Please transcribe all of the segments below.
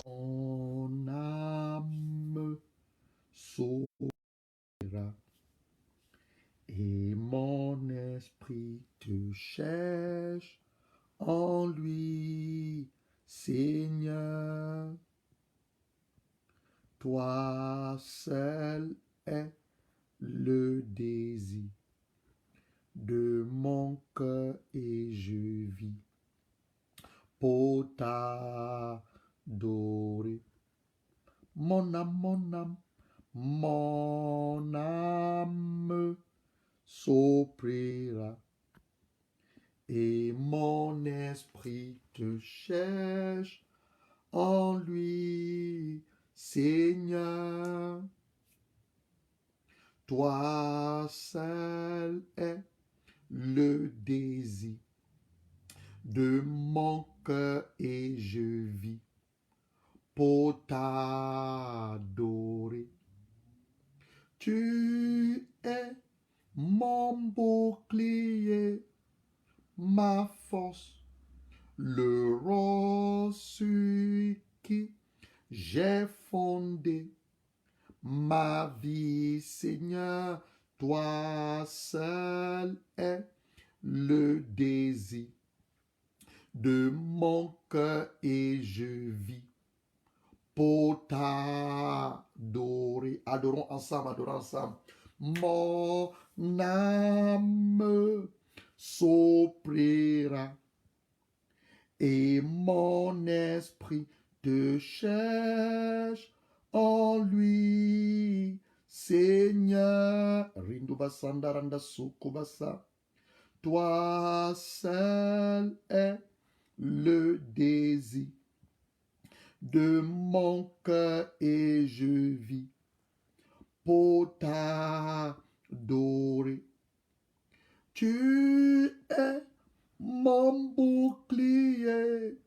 Mon âme sauvera et mon esprit te cherche en lui, Seigneur. Toi seul est le désir de mon cœur et je vis pour t'adorer. Mon âme, mon âme s'opprira et mon esprit te cherche en lui, Seigneur. Toi seul est le désir de mon cœur et je vis pour t'adorer. Tu es mon bouclier, ma force, le roc sur qui j'ai fondé ma vie, Seigneur. Toi seul est le désir de mon cœur et je vis pour t'adorer. Adorons ensemble, adorons ensemble. Mon âme s'opprira et mon esprit te cherche en lui, Seigneur. Rinduba sandaranda sukubasa. Toi seul est le désir de mon cœur et je vis pour t'adorer. Tu es mon bouclier,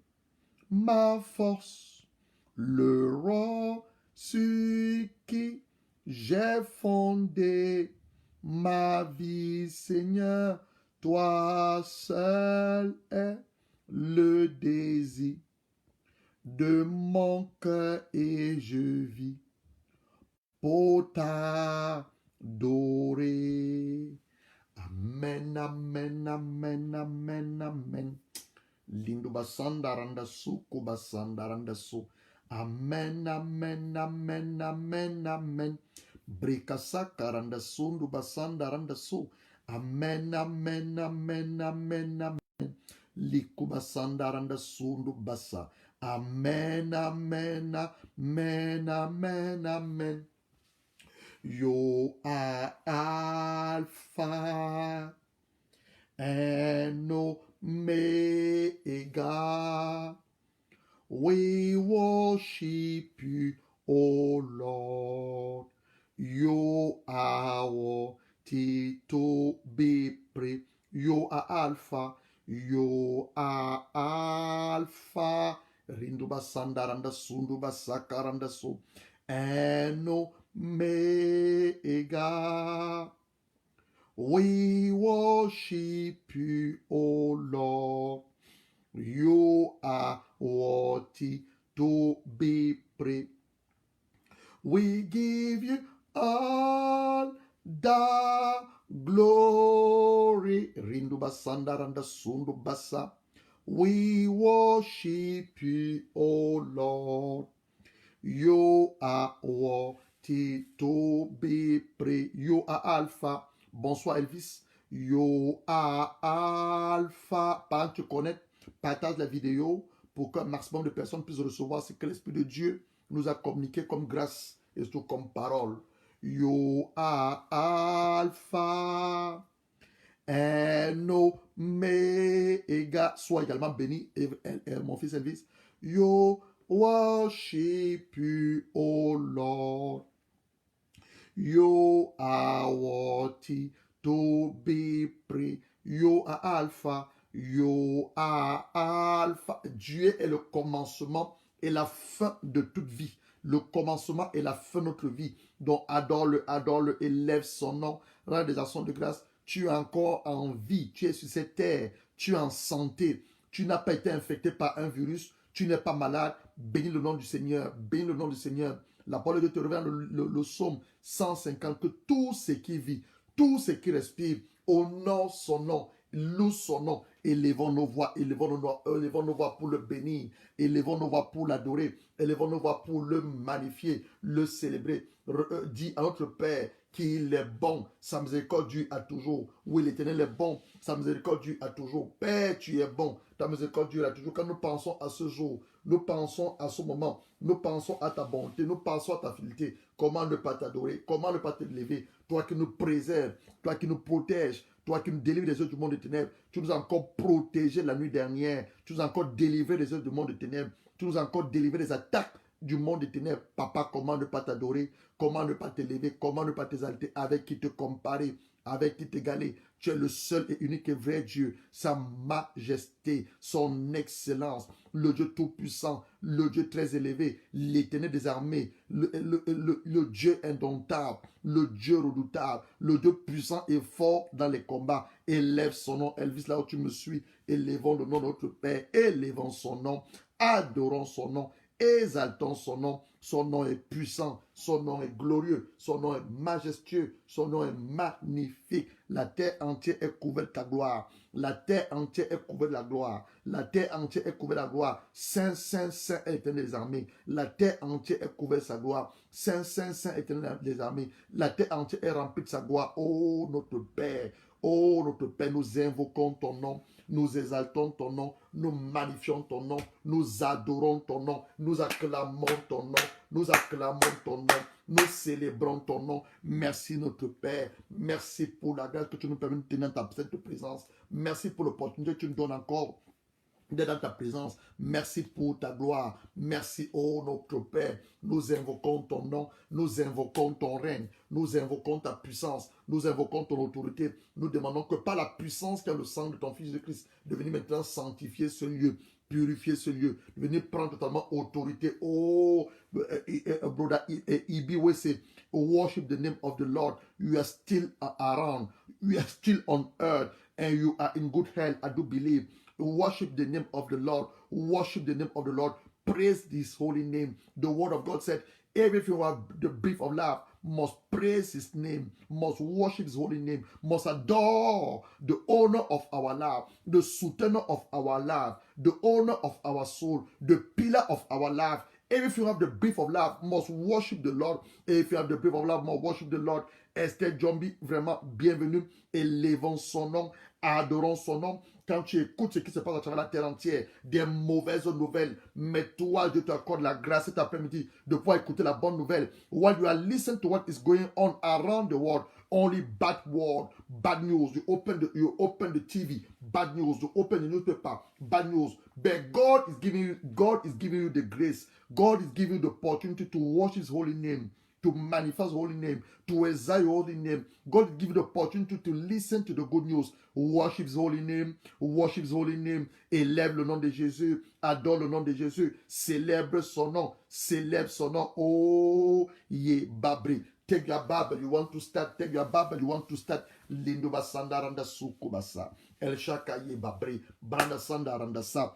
ma force, le roi sur qui j'ai fondé ma vie, Seigneur. Toi seul est le désir de mon cœur et je vis pour t'adorer. Amen, amen, amen, amen, amen. Lindo basanda randa su, kubasanda randa su. Amen, amen, amen, amen, amen. Brikasa karanda sundu basanda randa su. Amen, amen, amen, amen, amen. Likubasanda randa sundu basa. Amen, amen, amen, amen, amen. You are Alpha and Omega. We worship you, O Lord. You are worthy to be praised. You are Alpha. You are Alpha. Rinduba sandaranda sunduba sakaranda su. And Omega. We worship you, O Lord. You are worthy to be praised. We give you all the glory. Rinduba sandaranda sundubasa. We worship you, O Lord. You are worthy to be praised. You are Alpha. Bonsoir Elvis. You are Alpha. Pendant que tu connais, partage la vidéo pour qu'un maximum de personnes puissent recevoir ce que l'Esprit de Dieu nous a communiqué comme grâce et surtout comme parole. You are Alpha and Omega. Sois également béni, mon fils Elvis. You worship you, O Lord. You are worthy to be praised. You are Alpha. You are Alpha. Dieu est le commencement et la fin de toute vie. Le commencement et la fin de notre vie. Donc adore-le, élève son nom, rends des actions de grâce. Tu es encore en vie, tu es sur cette terre, tu es en santé, tu n'as pas été infecté par un virus, Tu n'es pas malade. Bénis le nom du Seigneur. Bénis le nom du Seigneur. La parole de Dieu te révèle le psaume 150 que tout ce qui vit, tout ce qui respire, honore son nom, loue son nom. Élevons nos voix, élevons nos voix pour le bénir, élevons nos voix pour l'adorer, élevons nos voix pour le magnifier, le célébrer. Dis à notre Père qu'il est bon, sa miséricorde dure à toujours. Oui, l'Éternel est bon, sa miséricorde dure à toujours. Père, tu es bon, ta miséricorde dure à toujours. Quand nous pensons à ce jour, nous pensons à ce moment, nous pensons à ta bonté, nous pensons à ta fidélité. Comment ne pas t'adorer, comment ne pas te lever, toi qui nous préserves, toi qui nous protèges, toi qui nous délivres des œuvres du monde des ténèbres. Tu nous as encore protégés la nuit dernière, tu nous as encore délivrés des œuvres du monde des ténèbres, tu nous as encore délivrés des attaques du monde des ténèbres. Papa, comment ne pas t'adorer, comment ne pas t'élever, comment ne pas t'exalter, avec qui te comparer, avec qui t'égaler. Tu es le seul et unique et vrai Dieu, sa majesté, son excellence, le Dieu tout-puissant, le Dieu très élevé, l'Éternel des armées, le Dieu indomptable, le Dieu redoutable, le Dieu puissant et fort dans les combats. Élève son nom, Elvis, là où tu me suis, élevons le nom de notre Père, élevons son nom, adorons son nom, exaltons son nom. Son nom est puissant, son nom est glorieux, son nom est majestueux, son nom est magnifique. La terre entière est couverte de ta gloire. La terre entière est couverte de la gloire. La terre entière est couverte de la gloire. Saint, Saint, Saint est l'Éternel des armées. La terre entière est couverte de sa gloire. Saint, Saint, Saint est l'Éternel des armées. La terre entière est remplie de sa gloire. Oh, notre Père. Oh, notre Père, nous invoquons ton nom. Nous exaltons ton nom, nous magnifions ton nom, nous adorons ton nom, nous acclamons ton nom, nous acclamons ton nom, nous célébrons ton nom. Merci notre Père, merci pour la grâce que tu nous permets de tenir dans ta sainte présence. Merci pour l'opportunité que tu nous donnes encore d'être dans ta présence. Merci pour ta gloire. Merci, oh notre Père. Nous invoquons ton nom, nous invoquons ton règne, nous invoquons ta puissance, nous invoquons ton autorité. Nous demandons que par la puissance qu'a le sang de ton Fils de Christ, de venir maintenant sanctifier ce lieu, purifier ce lieu, de venir prendre totalement autorité. Oh, brother Ibi, we say, worship the name of the Lord. You are still around. You are still on earth and you are in good health. I do believe. Worship the name of the Lord. Worship the name of the Lord. Praise his holy name. The word of God said, everything who have the breath of life must praise his name, must worship his holy name, must adore the owner of our life, the sustainer of our life, the owner of our soul, the pillar of our life. If you have the breath of life, must worship the Lord. If you have the breath of life, must worship the Lord. Esther Jombi, vraiment bienvenue. Élevons son nom, adorons son nom. Quand tu écoutes ce qui se passe à travers la terre entière, des mauvaises nouvelles, mais toi, Dieu t'accorde la grâce cet après-midi de pouvoir écouter la bonne nouvelle. While you are listening to what is going on around the world, only bad word, bad news. You open the TV, bad news. You open the newspaper, bad news. But God is giving you the grace. God is giving you the opportunity to worship his holy name, to manifest his holy name, to exalt your holy name. God will give you the opportunity to listen to the good news. Worship his holy name, worship his holy name. Élève le nom de Jésus, adore le nom de Jésus, célèbre son nom, célèbre son nom. Oh, ye babri. Take your Bible, you want to start. Take your Bible, you want to start. Lindo basanda randa suku basa. El shaka ye babri. Branda sanda randa sa.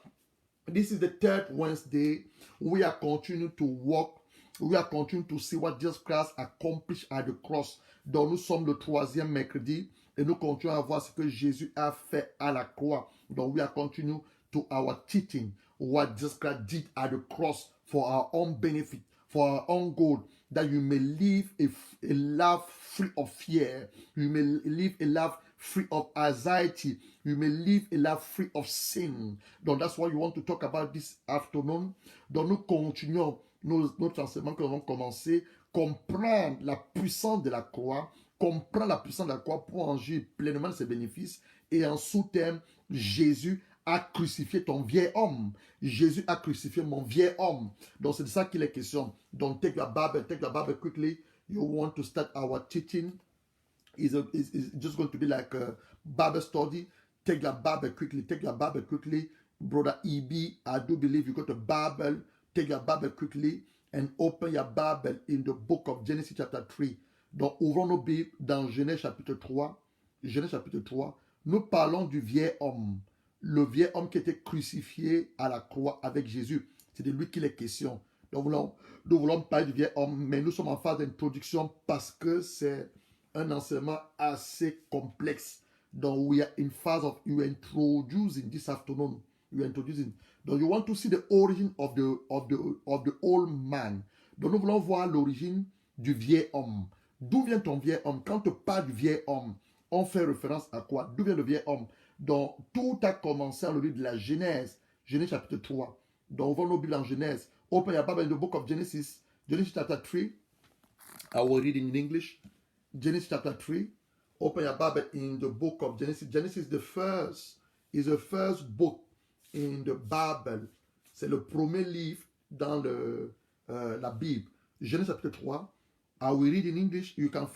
This is the third Wednesday. We are continuing to walk. We are continuing to see what Jesus Christ accomplished at the cross. Donc nous sommes le troisième mercredi et nous continuons à voir ce que Jésus a fait à la croix. Donc we are continuing to our teaching what Jesus Christ did at the cross for our own benefit, for our own good, that you may live a life free of fear. You may live a life free of anxiety. You may live a life free of sin. Donc that's what you want to talk about this afternoon. Donc nous continuons notre enseignement que nous avons commencé, comprendre la puissance de la croix, comprendre la puissance de la croix pour en jouir pleinement de ses bénéfices. Et en sous-thème, Jésus a crucifié ton vieil homme. Jésus a crucifié mon vieil homme. Donc c'est de ça qu'il est question. Donc take your Bible quickly. You want to start our teaching. It's just going to be like a Bible study. Take your Bible quickly. Brother EB, I do believe you got a Bible. Take your Bible quickly and open your Bible in the book of Genesis chapter 3. Donc, ouvrons nos Bibles dans Genèse chapitre 3. Genèse chapitre 3. Nous parlons du vieil homme. le vieil homme qui était crucifié à la croix avec Jésus. C'est de lui qu'il est question. Donc nous voulons parler du vieil homme, mais nous sommes en phase d'introduction parce que c'est un enseignement assez complexe. Donc we are in phase of you introducing this afternoon. You introducing. Donc you want to see the origin of the old man. Donc nous voulons voir l'origine du vieil homme. D'où vient ton vieil homme? Quand on parle du vieil homme, on fait référence à quoi? D'où vient le vieil homme? Donc tout a commencé au livre de la Genèse. Genèse chapitre 3. Donc on va nos Bibles en Genèse. Open your Bible in the book of Genesis. Genesis chapter 3. I will read in English. Genesis chapter 3. Open your Bible in the book of Genesis. Genesis is the first book in the Bible. C'est le premier livre dans la Bible. Genèse chapitre 3. I will read in English. You can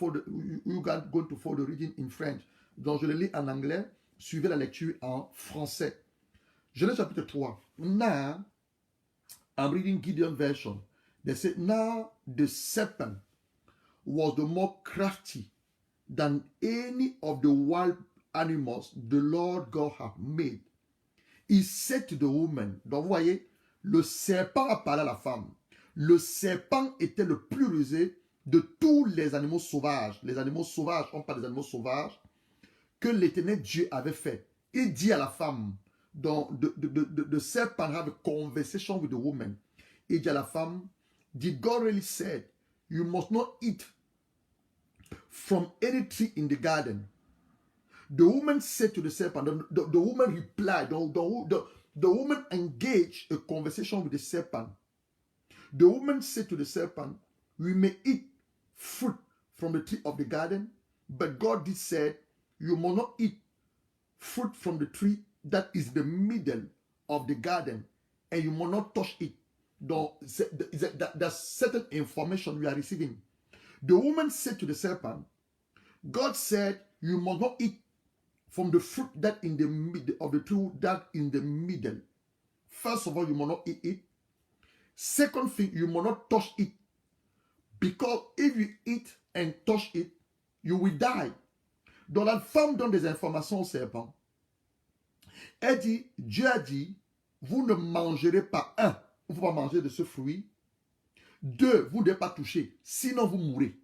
go to follow the reading in French. Donc je le lis en anglais. Suivez la lecture en français. Genèse chapitre 3. Now, I'm reading Gideon version. They say, now the serpent was the more crafty than any of the wild animals the Lord God had made. He said to the woman, donc vous voyez, le serpent a parlé à la femme. Le serpent était le plus rusé de tous les animaux sauvages. Les animaux sauvages, on parle des animaux sauvages que l'Éternel Dieu avait fait. Il dit à la femme, donc the serpent have a conversation with the woman. Il dit à la femme, did God really said, you must not eat from any tree in the garden? The woman said to the serpent, the woman replied, the woman engaged a conversation with the serpent. The woman said to the serpent, we may eat fruit from the tree of the garden, but God did said, you must not eat fruit from the tree that is the middle of the garden, and you must not touch it. Donc, that's certain information we are receiving. The woman said to the serpent, God said, you must not eat from the fruit that in the middle of the tree that in the middle. First of all, you must not eat it. Second thing, you must not touch it. Because if you eat and touch it, you will die. Donc la femme donne des informations au serpent. Elle dit, Dieu a dit, vous ne mangerez pas, un, vous ne pouvez pas manger de ce fruit. Deux, vous ne devez pas toucher, sinon vous mourrez.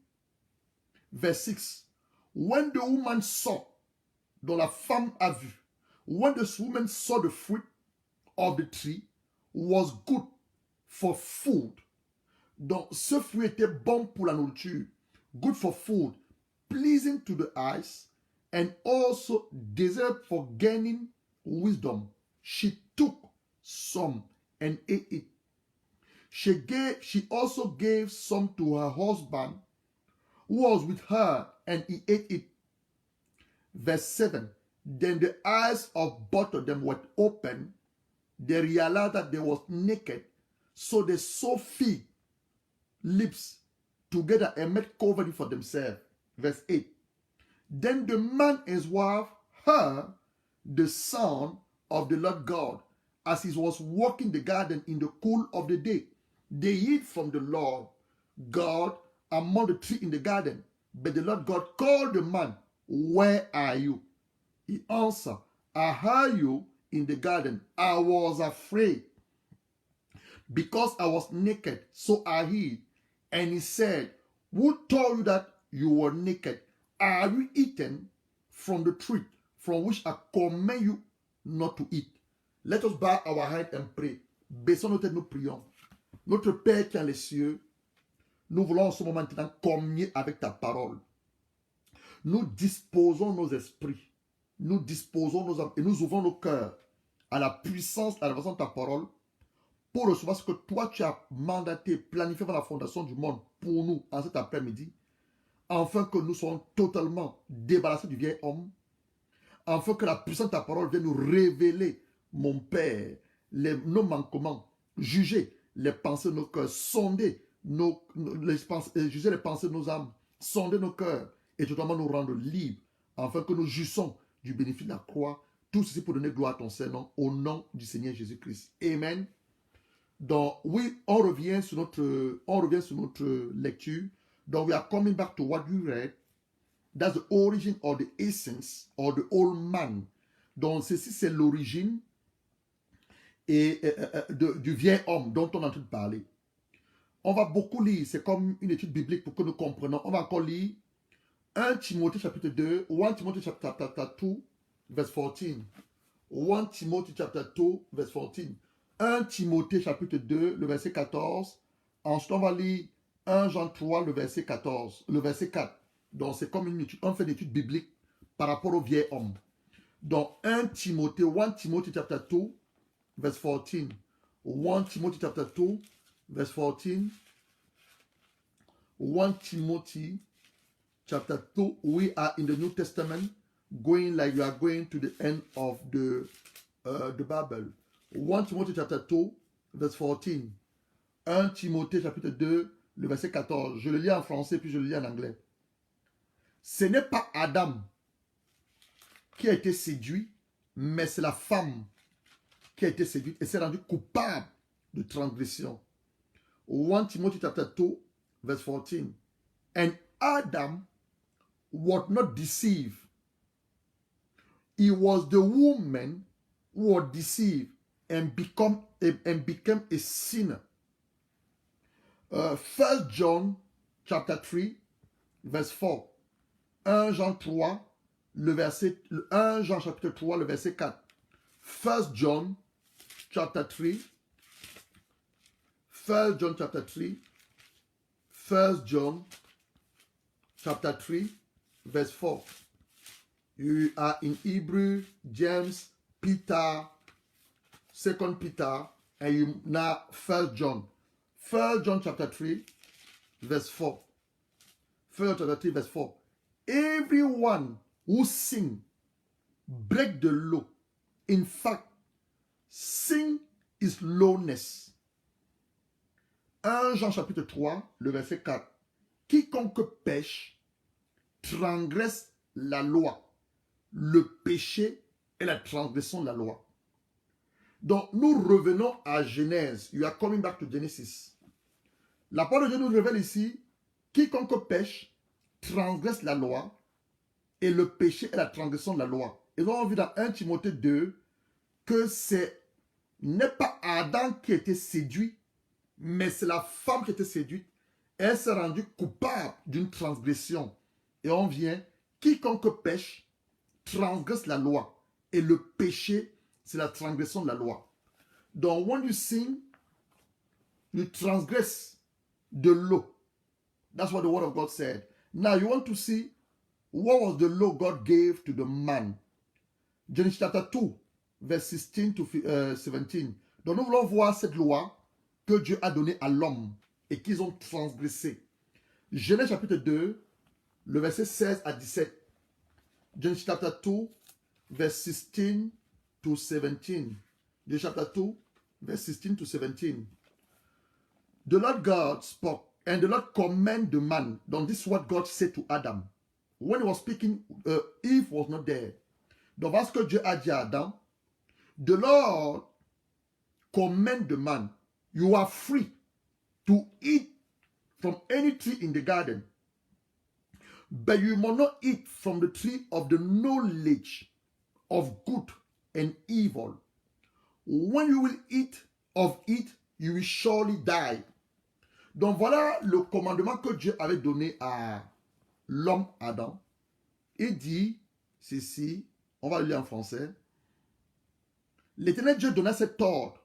Verse 6. When the woman saw, dont la femme a vu, when the woman saw the fruit of the tree was good for food. Donc ce fruit était bon pour la nourriture. Good for food. Pleasing to the eyes. And also desired for gaining wisdom. She took some and ate it. She also gave some to her husband who was with her, and he ate it. Verse 7. Then the eyes of both of them were open. They realized that they was naked. So they sewed fig lips together and made covering for themselves. Verse 8. Then the man and his wife heard the sound of the Lord God as he was walking the garden in the cool of the day. They hid from the Lord God among the trees in the garden. But the Lord God called the man, where are you? He answered, I heard you in the garden. I was afraid because I was naked, so I hid. And he said, who told you that you were naked? Are you eaten from the tree from which I command you not to eat? Let us bow our head and pray. Baissons nos têtes, nous prions. Notre Père qui est dans les cieux, nous voulons en ce moment maintenant communier avec ta parole. Nous disposons nos esprits, nous disposons nos âmes et nous ouvrons nos cœurs à la puissance, à la façon de ta parole pour recevoir ce que toi tu as mandaté, planifié dans la fondation du monde pour nous en cet après-midi, afin que nous soyons totalement débarrassés du vieil homme, afin que la puissance de ta parole vienne nous révéler, mon Père, nos manquements, juger les pensées de nos cœurs, sonder juger les pensées de nos âmes, sonder nos cœurs et totalement nous rendre libres, afin que nous jouissons du bénéfice de la croix. Tout ceci pour donner gloire à ton Seigneur, au nom du Seigneur Jésus-Christ. Amen. Donc, oui, on revient sur notre lecture. Donc, we are coming back to what we read. That's the origin or the essence or the old man. Donc, ceci, c'est l'origine du vieil homme dont on est en train de parler. On va beaucoup lire, c'est comme une étude biblique pour que nous comprenions. On va encore lire 1 Timothée chapitre 2, 1 Timothy chapter 2, verse 14. 1 Timothy chapter 2, verse 14. 1 Timothée chapitre 2, le verset 14. Ensuite, on va lire 1 Jean 3, le verset 14, le verset 4. Donc, c'est comme une étude, on fait une étude biblique par rapport au vieil homme. Donc, 1 Timothy chapter 2, verse 14. 1 Timothy chapter 2, verse 14. 1 Timothy chapter 2, we are in the New Testament, going like you are going to the end of the Bible. 1 Timothy chapter 2, verse 14. 1 Timothée chapitre 2, le verset 14. Je le lis en français, puis je le lis en anglais. Ce n'est pas Adam qui a été séduit, mais c'est la femme qui a été séduite et s'est rendue coupable de transgression. 1 Timothy chapter 2, verse 14. And Adam was not deceived. It was the woman who was deceived and became a sinner. 1 John chapter 3, verse 4. 1 Jean 3, le verset 1 Jean chapitre 3, le verset 4. 1 John chapter 3. 1 John chapter 3. 1 John chapter 3, verse 4. You are in Hebrew, James, Peter, 2 Peter, and you now 1 John. 1 John chapter 3, verse 4. 1 John chapter 3, verse 4. Everyone who sin break the law. In fact, sin is lowness. 1 Jean chapitre 3, le verset 4. Quiconque pêche transgresse la loi. Le péché est la transgression de la loi. Donc, nous revenons à Genèse. You are coming back to Genesis. La parole de Dieu nous révèle ici, quiconque pêche transgresse la loi et le péché est la transgression de la loi. Et nous avons vu dans 1 Timothée 2 que n'est pas Adam qui a été séduit, mais c'est la femme qui a été séduite. Elle s'est rendue coupable d'une transgression. Et on vient, quiconque pêche transgresse la loi. Et le péché, c'est la transgression de la loi. Donc, when you sin, you transgress the law. That's what the word of God said. Now, you want to see what was the law God gave to the man. Genesis chapter 2, verse 16 to 17. Donc, nous voulons voir cette loi que Dieu a donnée à l'homme et qu'ils ont transgressé. Genèse chapitre 2, le verset 16 à 17. Genesis chapter 2, verse 16 to 17. Genesis chapter 2, verse 16 to 17. The Lord God spoke, and the Lord commanded the man. Donc, this is what God said to Adam. When he was speaking, Eve was not there. Donc, voilà ce que Dieu a dit à Adam. The Lord commanded the man, you are free to eat from any tree in the garden, but you must not eat from the tree of the knowledge of good and evil. When you will eat of it, you will surely die. Donc voilà le commandement que Dieu avait donné à l'homme Adam. Il dit ceci, on va le lire en français. L'Éternel Dieu donna cet ordre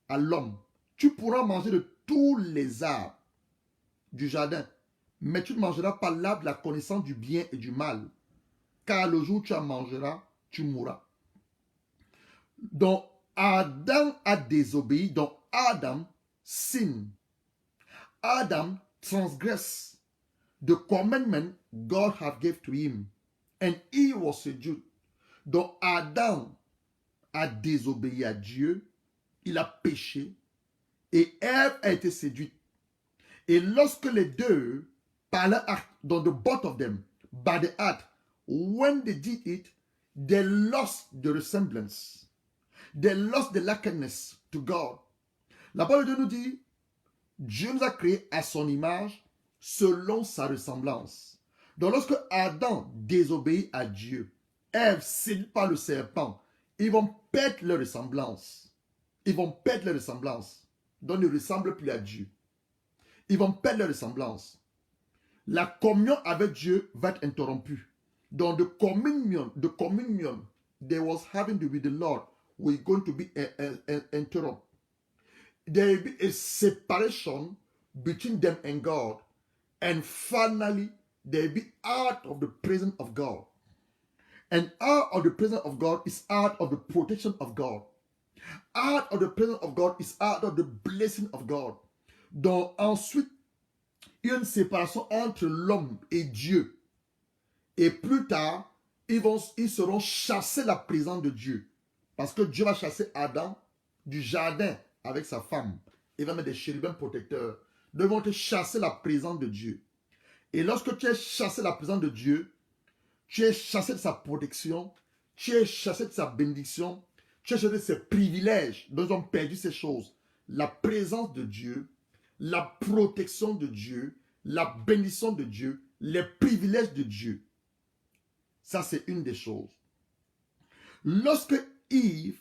à l'homme. Tu pourras manger de tous les arbres du jardin, mais tu ne mangeras pas l'arbre de la connaissance du bien et du mal, car le jour où tu en mangeras, tu mourras. Donc, Adam a désobéi, donc Adam sin. Adam transgressed the commandment God had gave to him, and he was seduced. Donc, Adam a désobéi à Dieu, il a péché, et Ève a été séduite. Et lorsque les deux, par leur acte, dans the both of them, by the act, when they did it, they lost the resemblance. They lost the likeness to God. La parole de Dieu nous dit, Dieu nous a créés à son image, selon sa ressemblance. Donc lorsque Adam désobéit à Dieu, Ève séduite par le serpent, ils vont perdre leur ressemblance. Ils vont perdre leur ressemblance. Donc, ils ne ressemblent plus à Dieu. Ils vont perdre leur ressemblance. La communion avec Dieu va être interrompue. Donc, the communion they was having with the Lord will going to be interrupted. There will be a separation between them and God. And finally, they will be out of the presence of God. And out of the presence of God is out of the protection of God. Out of the presence of God is out of the blessing of God. Donc ensuite, il y a une séparation entre l'homme et Dieu. Et plus tard, ils seront chassés de la présence de Dieu. Parce que Dieu va chasser Adam du jardin avec sa femme. Il va mettre des chérubins protecteurs. Ils vont te chasser la présence de Dieu. Et lorsque tu es chassé de la présence de Dieu, tu es chassé de sa protection, tu es chassé de sa bénédiction, tu es chassé de ses privilèges. Donc ils ont perdu ces choses. La présence de Dieu, la protection de Dieu, la bénédiction de Dieu, les privilèges de Dieu. Ça, c'est une des choses. Lorsque Yves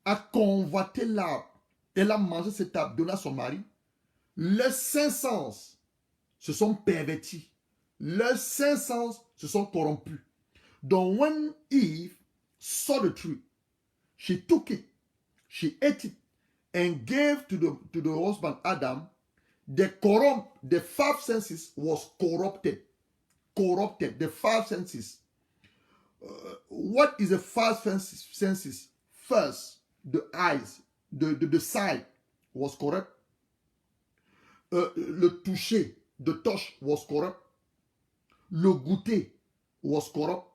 a convoité l'arbre, elle a mangé cet arbre, donné à son mari, leurs cinq sens se sont pervertis. Leurs cinq sens se sont corrompus. Donc, when Eve saw the tree, she took it, she ate it, and gave to the husband Adam. The five senses was corrupted. Corrupted. The five senses. What is the five senses? First, the eyes, the sight was corrupt. Le toucher, the touch was corrupt. Le goûter was corrupt.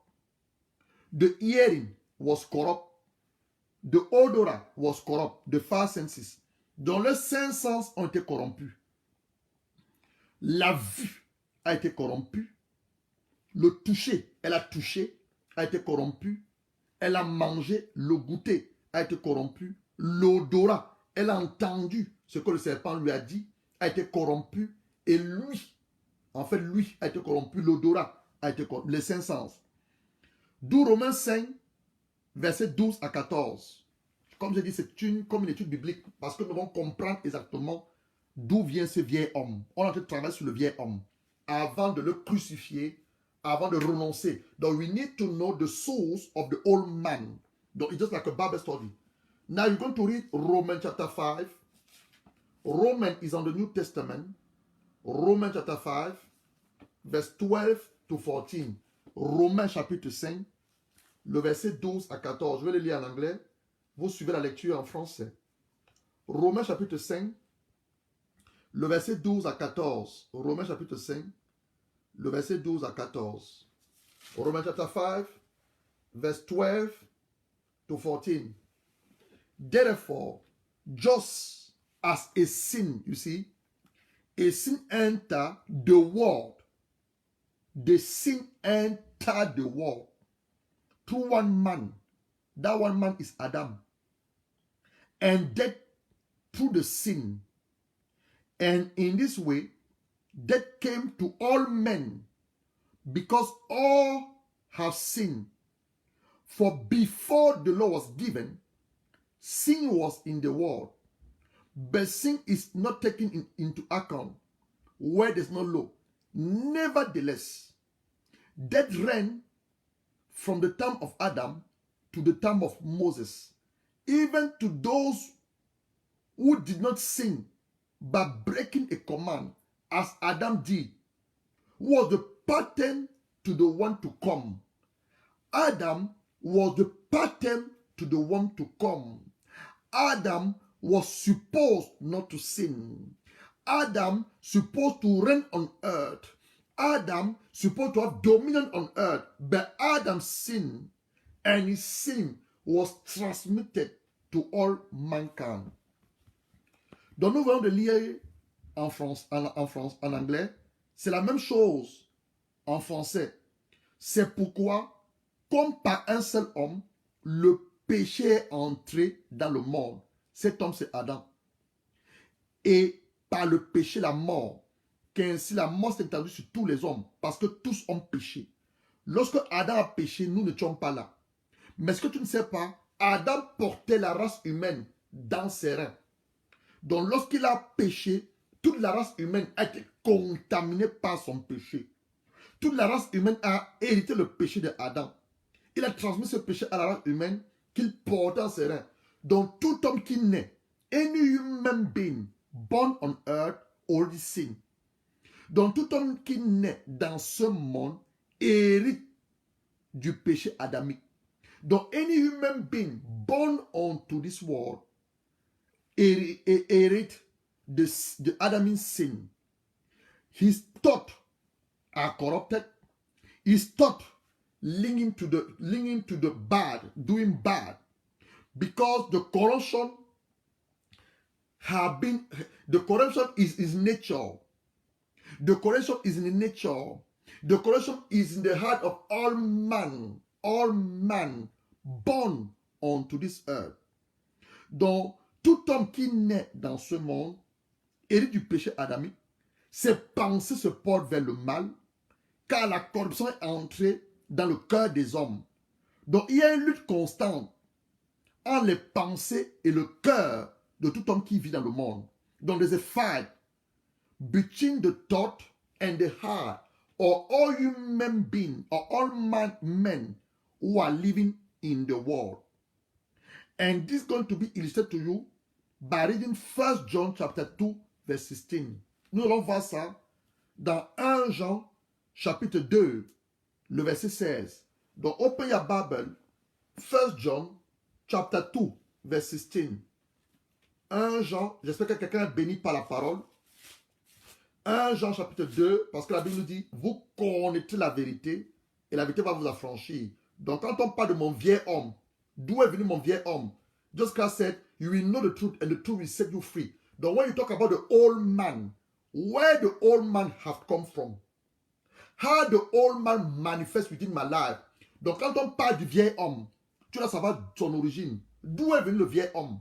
The hearing was corrupt. The odorat was corrupt. The five senses. Donc les cinq sens ont été corrompus. La vue a été corrompue. Le toucher, elle a touché, a été corrompu. Elle a mangé, le goûter a été corrompu. L'odorat, elle a entendu ce que le serpent lui a dit, a été corrompu. Et lui, en fait, lui a été corrompu. L'odorat a été corrompu. Les cinq sens. D'où Romains 5, versets 12 à 14. Comme je dis, c'est comme une étude biblique parce que nous devons comprendre exactement d'où vient ce vieil homme. On a en train de travailler sur le vieil homme avant de le crucifier, avant de renoncer. Donc, we need to know the source of the old man. Donc, it's just like a Bible study. Now, you're going to read Romans chapter 5. Romans is on the New Testament. Romans chapter 5, verse 12 to 14. Romains chapitre 5, le verset 12 à 14. Je vais le lire en anglais. Vous suivez la lecture en français. Romains chapitre 5, le verset 12 à 14. Romains chapitre 5, le verset 12 à 14. Romains chapter 5, verse 12 to 14. Therefore, just as a sin, you see, a sin entered the world. The sin entered the world through one man. That one man is Adam. And death through the sin. And in this way, death came to all men because all have sinned. For before the law was given, sin was in the world. But sin is not taken into account where there's no law. Nevertheless, death reigned from the time of Adam to the time of Moses, even to those who did not sin by breaking a command, as Adam did, who was the pattern to the one to come. Adam was the pattern to the one to come. Adam was supposed not to sin. Adam supposed to reign on earth. Adam supposed to have dominion on earth. But Adam sinned, and his sin was transmitted to all mankind. Donc nous venons de lire en anglais. C'est la même chose en français. C'est pourquoi, comme par un seul homme, le péché est entré dans le monde. Cet homme, c'est Adam. Et par le péché, la mort, qu'ainsi la mort s'est étendue sur tous les hommes, parce que tous ont péché. Lorsque Adam a péché, nous n'étions pas là. Mais ce que tu ne sais pas, Adam portait la race humaine dans ses reins. Donc lorsqu'il a péché, toute la race humaine a été contaminée par son péché. Toute la race humaine a hérité le péché d'Adam. Il a transmis ce péché à la race humaine qu'il portait en ses reins. Donc tout homme qui naît, any human being born on earth already sin. Donc tout homme qui naît dans ce monde hérite du péché adamique. Donc any human being born onto this world hérite the Adamic sin. His thoughts are corrupted. His thought linking to the bad, doing bad, because the corruption is nature. The corruption is in nature. The corruption is in the heart of all man born onto this earth. Donc, tout homme qui naît dans ce monde hérite du péché adamique. Ses pensées se portent vers le mal, car la corruption est entrée dans le cœur des hommes. Donc, il y a une lutte constante entre les pensées et le cœur de tout homme qui vit dans le monde. Donc, there's a fight between the thought and the heart of all human beings or all men who are living in the world. And this is going to be illustrated to you by reading 1 John chapter 2 verse 16. Nous allons voir ça dans 1 Jean chapitre 2, le verset 16. Donc, open your Bible, 1 John chapter 2 verse 16. 1 Jean, j'espère que quelqu'un est béni par la parole. 1 Jean chapitre 2, parce que la Bible nous dit, vous connaîtrez la vérité et la vérité va vous affranchir. Donc quand on parle de mon vieil homme, d'où est venu mon vieil homme? Just Christ said, you will know the truth and the truth will set you free. Donc when you talk about the old man, where the old man have come from? How the old man manifests within my life? Donc quand on parle du vieil homme, tu dois savoir son origine. D'où est venu le vieil homme?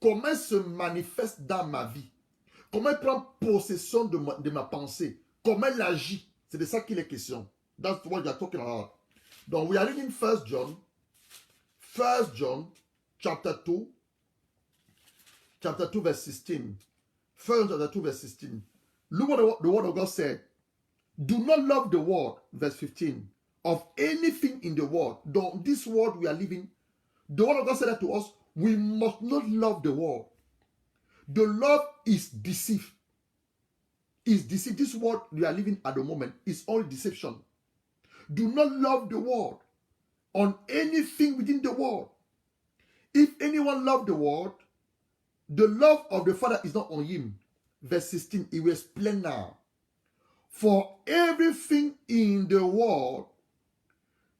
Comment il se manifeste dans ma vie? Comment il prend possession de ma pensée? Comment il agit? C'est de ça qu'il est question. That's what you're talking about. Donc, we are reading 1 John chapter 2 verse 16. 1 chapter 2 verse 16. Look what the word of God said. Do not love the world, verse 15, of anything in the world. Though this world we are living, the word of God said that to us, we must not love the world. The love is deceit. Is deceit. This world we are living at the moment is all deception. Do not love the world on anything within the world. If anyone love the world, the love of the Father is not on him. Verse 16, it will explain now. For everything in the world,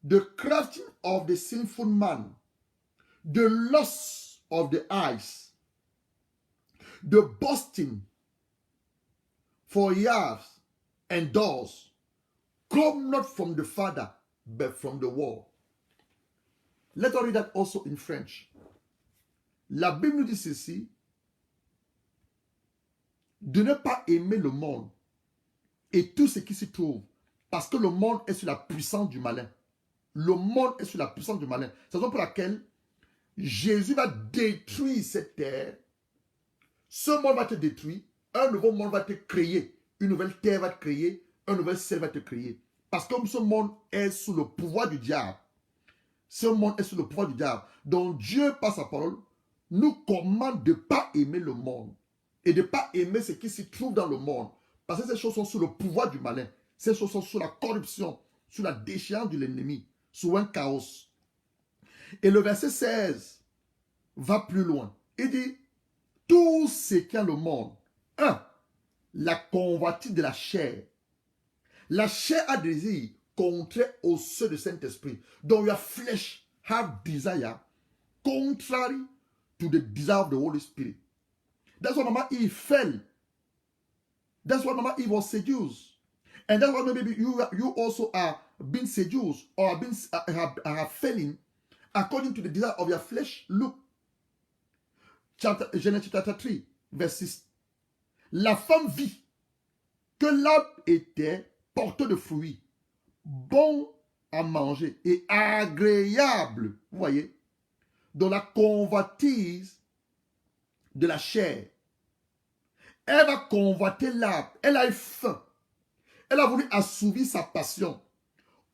the crafting of the sinful man, the lust of the eyes, the boasting for years and doors, come not from the Father, but from the world. Let us read that also in French. La Bible nous dit ceci, de ne pas aimer le monde et tout ce qui s'y trouve, parce que le monde est sous la puissance du malin. Le monde est sous la puissance du malin. C'est la raison pour laquelle Jésus va détruire cette terre. Ce monde va être détruit. Un nouveau monde va être créé. Une nouvelle terre va être créée. Un nouvel ciel va être créé. Parce que ce monde est sous le pouvoir du diable. Ce monde est sous le pouvoir du diable. Donc Dieu, par sa parole, nous commande de ne pas aimer le monde. Et de ne pas aimer ce qui se trouve dans le monde. Parce que ces choses sont sous le pouvoir du malin. Ces choses sont sous la corruption, sous la déchéance de l'ennemi, sous un chaos. Et le verset 16 va plus loin. Il dit, tout ce qui est le monde, 1. La convoitise de la chair. La chair a désir contraire au ceux de Saint-Esprit. Donc, your flesh have desire contrary to the desire of the Holy Spirit. That's why Mama Eve fell. That's why Mama Eve was seduced. And that's why maybe you also are being seduced or are failing according to the desire of your flesh. Look, Genèse chapter 3, verse 6. La femme vit que l'arbre était porteur de fruits, bon à manger et agréable, vous voyez, dans la convoitise de la chair. Elle va convoiter l'âme. Elle a eu faim. Elle a voulu assouvir sa passion.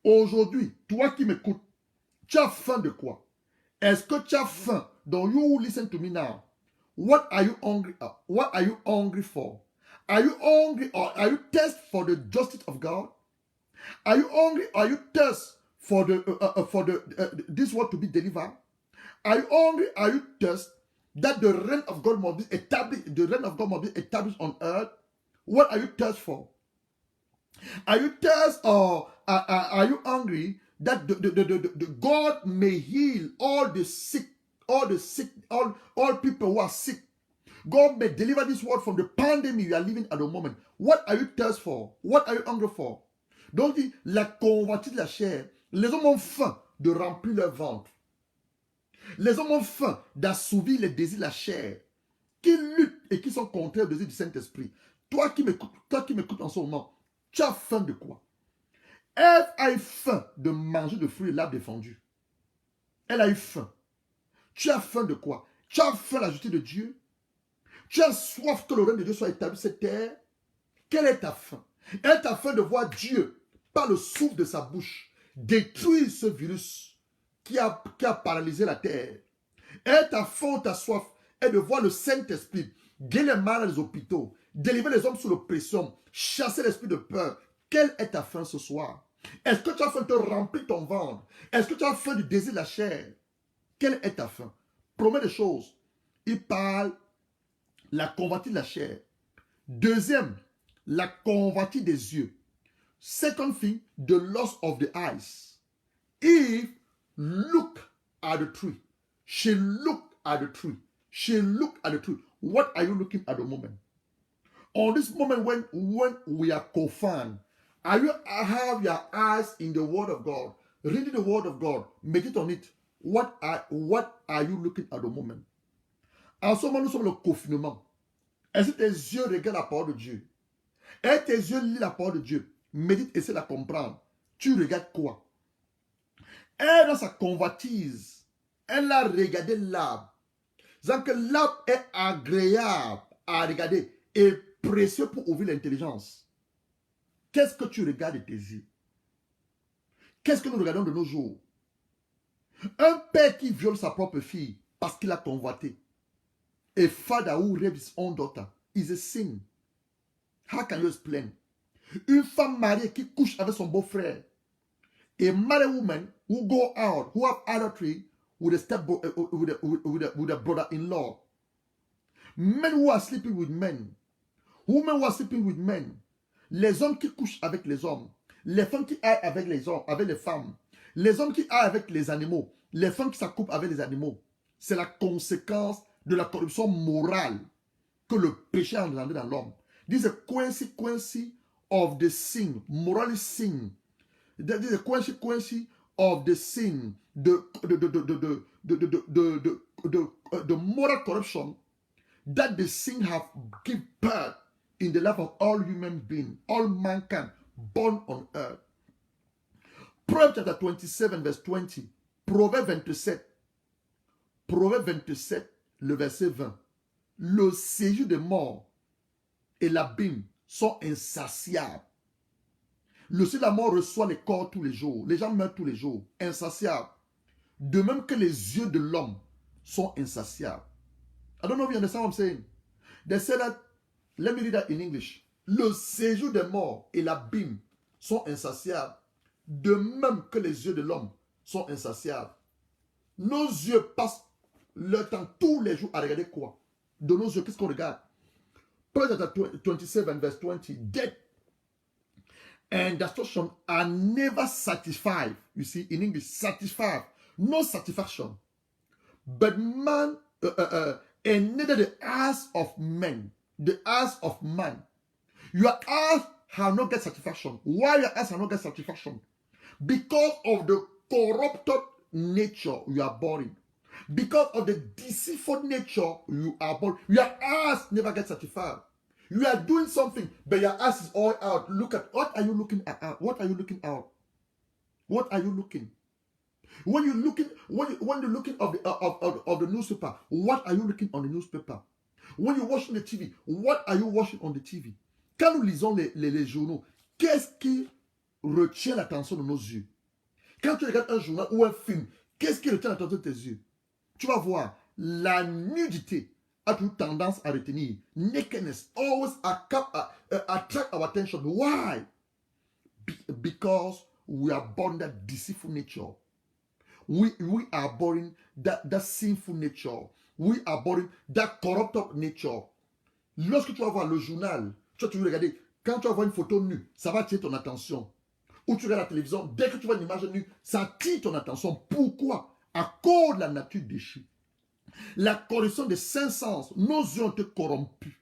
Aujourd'hui, toi qui m'écoutes, tu as faim de quoi? Est-ce que tu as faim? Donc, you listen to me now. What are you hungry? What are you hungry for? Are you hungry or are you thirsty for the justice of God? Are you hungry or are you thirsty for this world to be delivered? Are you hungry? Are you thirsty that the reign of God must be established? The reign of God must be established on earth. What are you thirsty for? Are you thirsty or are you hungry that the God may heal all the sick, all people who are sick? God may deliver this world from the pandemic you are living at the moment. What are you thirsty for? What are you hungry for? Donc, la convoitise de la chair, les hommes ont faim de remplir leur ventre. Les hommes ont faim d'assouvir les désirs de la chair, qui luttent et qui sont contraires aux désirs du Saint-Esprit. Toi qui m'écoutes en ce moment, tu as faim de quoi? Ève a eu faim de manger de fruits et l'arbre défendu. Elle a eu faim. Tu as faim de quoi? Tu as faim de la justice de Dieu? Tu as soif que le règne de Dieu soit établi sur cette terre? Quelle est ta faim? Elle t'a faim de voir Dieu, par le souffle de sa bouche, détruire ce virus qui a paralysé la terre. Elle t'a faim, ta soif est de voir le Saint-Esprit guérir les malades des hôpitaux, délivrer les hommes sous l'oppression, chasser l'esprit de peur. Quelle est ta faim ce soir? Est-ce que tu as faim de te remplir ton ventre? Est-ce que tu as faim du désir de la chair? Quelle est ta faim? Première des choses, il parle la convoitise de la chair. Deuxième, la convoitise des yeux. Second thing, the lust of the eyes. Eve looked at the tree. She looked at the tree. She looked at the tree. What are you looking at the moment? On this moment when we are confined, have your eyes in the Word of God, reading the Word of God, meditate on it. What are you looking at the moment? En ce moment, nous sommes le confinement. Est-ce que tes yeux regardent la parole de Dieu? Et tes yeux lisent la parole de Dieu? Médite, essaie de la comprendre. Tu regardes quoi? Elle, dans sa convoitise, elle a regardé l'arbre. C'est-à-dire que l'arbre est agréable à regarder et précieux pour ouvrir l'intelligence. Qu'est-ce que tu regardes de tes yeux? Qu'est-ce que nous regardons de nos jours? Un père qui viole sa propre fille parce qu'il a convoité. A father who rapes his own daughter is a sin. How can you explain? Une femme mariée qui couche avec son beau-frère. A married woman who go out, who have adultery with a brother-in-law. Men who are sleeping with men. Women who are sleeping with men. Les hommes qui couchent avec les hommes. Les femmes qui aillent avec les hommes, avec les femmes. Les hommes qui aillent avec les animaux. Les femmes qui s'accouplent avec les animaux. C'est la conséquence de la corruption morale que le péché a engendré dans l'homme. This is a consequence of the sin, moral sin. That is a consequence of the sin, the moral corruption that the sin have given birth in the life of all human beings, all mankind born on earth. Proverbs chapter 27, verse 20. Proverbe 27. Proverbe 27, le verset 20. Le séjour des morts et l'abîme sont insatiables. Le ciel de la mort reçoit les corps tous les jours. Les gens meurent tous les jours. Insatiables. De même que les yeux de l'homme sont insatiables. I don't know if you understand what I'm saying. They say that, let me read that in English. Le séjour des morts et l'abîme sont insatiables. De même que les yeux de l'homme sont insatiables. Nos yeux passent leur temps tous les jours à regarder quoi? De nos yeux, qu'est-ce qu'on regarde? Proverbs 27, verse 20. Death and destruction are never satisfied. You see, in English, satisfied. No satisfaction. But man, and neither the eyes of men, the eyes of man. Your eyes have not get satisfaction. Why your eyes have not get satisfaction? Because of the corrupted nature you are born in. Because of the deceitful nature you are born. Your eyes never get satisfied. You are doing something, but your eyes is all out. Look at, what are you looking at? What are you looking out? What are you looking? When you're looking, when you're looking of the newspaper, what are you looking on the newspaper? When you're watching the TV, what are you watching on the TV? Quand nous lisons les journaux, qu'est-ce qui retient l'attention de nos yeux? Quand tu regardes un journal ou un film, qu'est-ce qui retient l'attention de tes yeux? Tu vas voir, la nudité a toujours tendance à retenir. Nakedness always attract our attention. Why? Because we are born that deceitful nature. We are born that sinful nature. We are born that corrupt nature. Lorsque tu vas voir le journal, tu vas toujours regarder. Quand tu vas voir une photo nue, ça va attirer ton attention. Ou tu regardes la télévision, dès que tu vois une image nue, ça attire ton attention. Pourquoi? À cause de la nature déchue. La corruption des cinq sens, nos yeux ont été corrompus.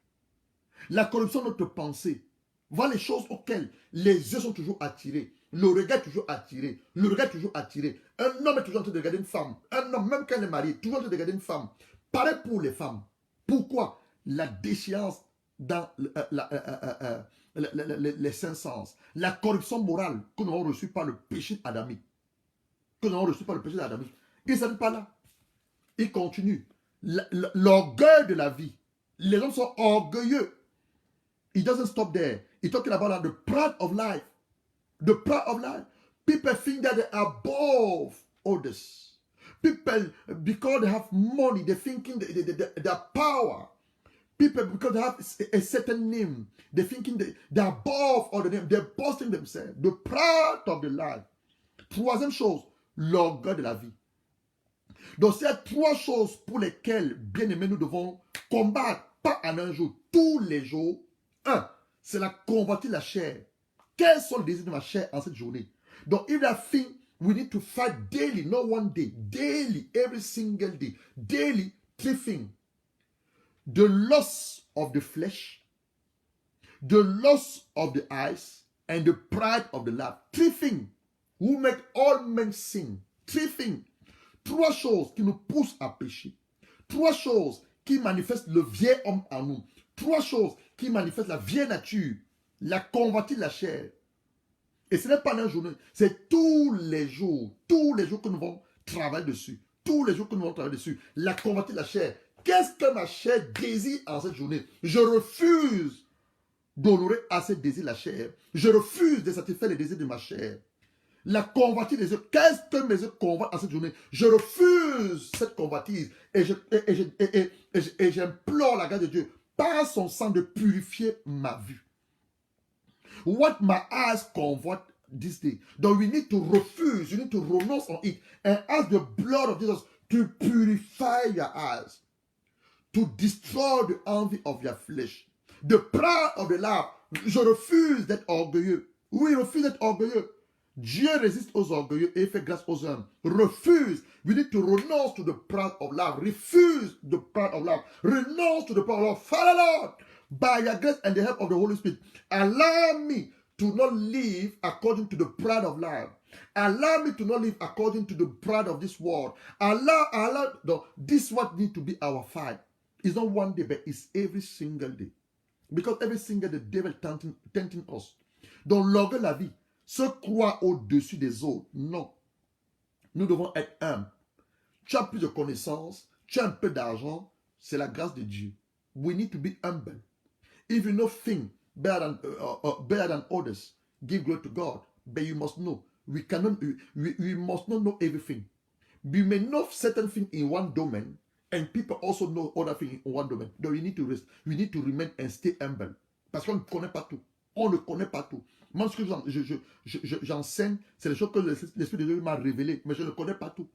La corruption de notre pensée. Voilà les choses auxquelles les yeux sont toujours attirés. Le regard est toujours attiré. Le regard est toujours attiré. Un homme est toujours en train de regarder une femme. Un homme, même quand il est marié, toujours en train de regarder une femme. Pareil pour les femmes. Pourquoi? La déchéance dans les cinq sens. La corruption morale que nous avons reçue par le péché adamique. Que nous avons reçue par le péché adamique. Il ne s'arrête pas là. Il continue. L'orgueil de la vie. Les hommes sont orgueilleux. It doesn't stop there. He's talking about the pride of life. The pride of life. People think that they are above others. People, because they have money, they're thinking their power. People, because they have a certain name, they're thinking they're above other names. They're boasting themselves. The pride of the life. Troisième chose, l'orgueil de la vie. Donc, c'est trois choses pour lesquelles, bien aimés, nous devons combattre, pas en un jour, tous les jours. Un, c'est la convoitise de la chair. Quels sont les désirs de ma chair en cette journée? Donc, if that thing, we need to fight daily, not one day. Daily, every single day. Daily, three things. The lust of the flesh, the lust of the eyes, and the pride of the life. Three things who make all men sin. Three things. Trois choses qui nous poussent à pécher. Trois choses qui manifestent le vieil homme en nous. Trois choses qui manifestent la vieille nature. La convoitise de la chair. Et ce n'est pas un journée, c'est tous les jours que nous vont travailler dessus. Tous les jours que nous vont travailler dessus. La convoitise de la chair. Qu'est-ce que ma chair désire en cette journée? Je refuse d'honorer à ce désir la chair. Je refuse de satisfaire les désirs de ma chair. La convoitise des yeux. Qu'est-ce que mes yeux convoitent en cette journée? Je refuse cette convoitise et j'implore la grâce de Dieu par son sang de purifier ma vue. What my eyes convoit this day. Donc we need to refuse, you need to renounce on it and ask the blood of Jesus to purify your eyes, to destroy the envy of your flesh. The pride of the life. Je refuse d'être orgueilleux. Oui, refuse d'être orgueilleux. Dieu résiste aux orgueilleux et fait grâce aux hommes. Refuse. We need to renounce to the pride of life. Refuse the pride of life. Renounce to the pride of life. Father Lord, by your grace and the help of the Holy Spirit, allow me to not live according to the pride of life. Allow me to not live according to the pride of this world. This what need to be our fight. It's not one day, but it's every single day. Because every single day, the devil tempting us. Donc, l'orgueil de la vie se croit au-dessus des autres. Non. Nous devons être humbles. Tu as plus de connaissances, tu as un peu d'argent, c'est la grâce de Dieu. We need to be humble. If you know things better than others, give glory to God. But you must know, we must not know everything. We may know certain things in one domain, and people also know other things in one domain. So we need to rest. We need to remain and stay humble. Parce qu'on ne connaît pas tout. On ne connaît pas tout. Moi, ce que j'enseigne, c'est les choses que l'Esprit de Dieu m'a révélées, mais je ne connais pas tout.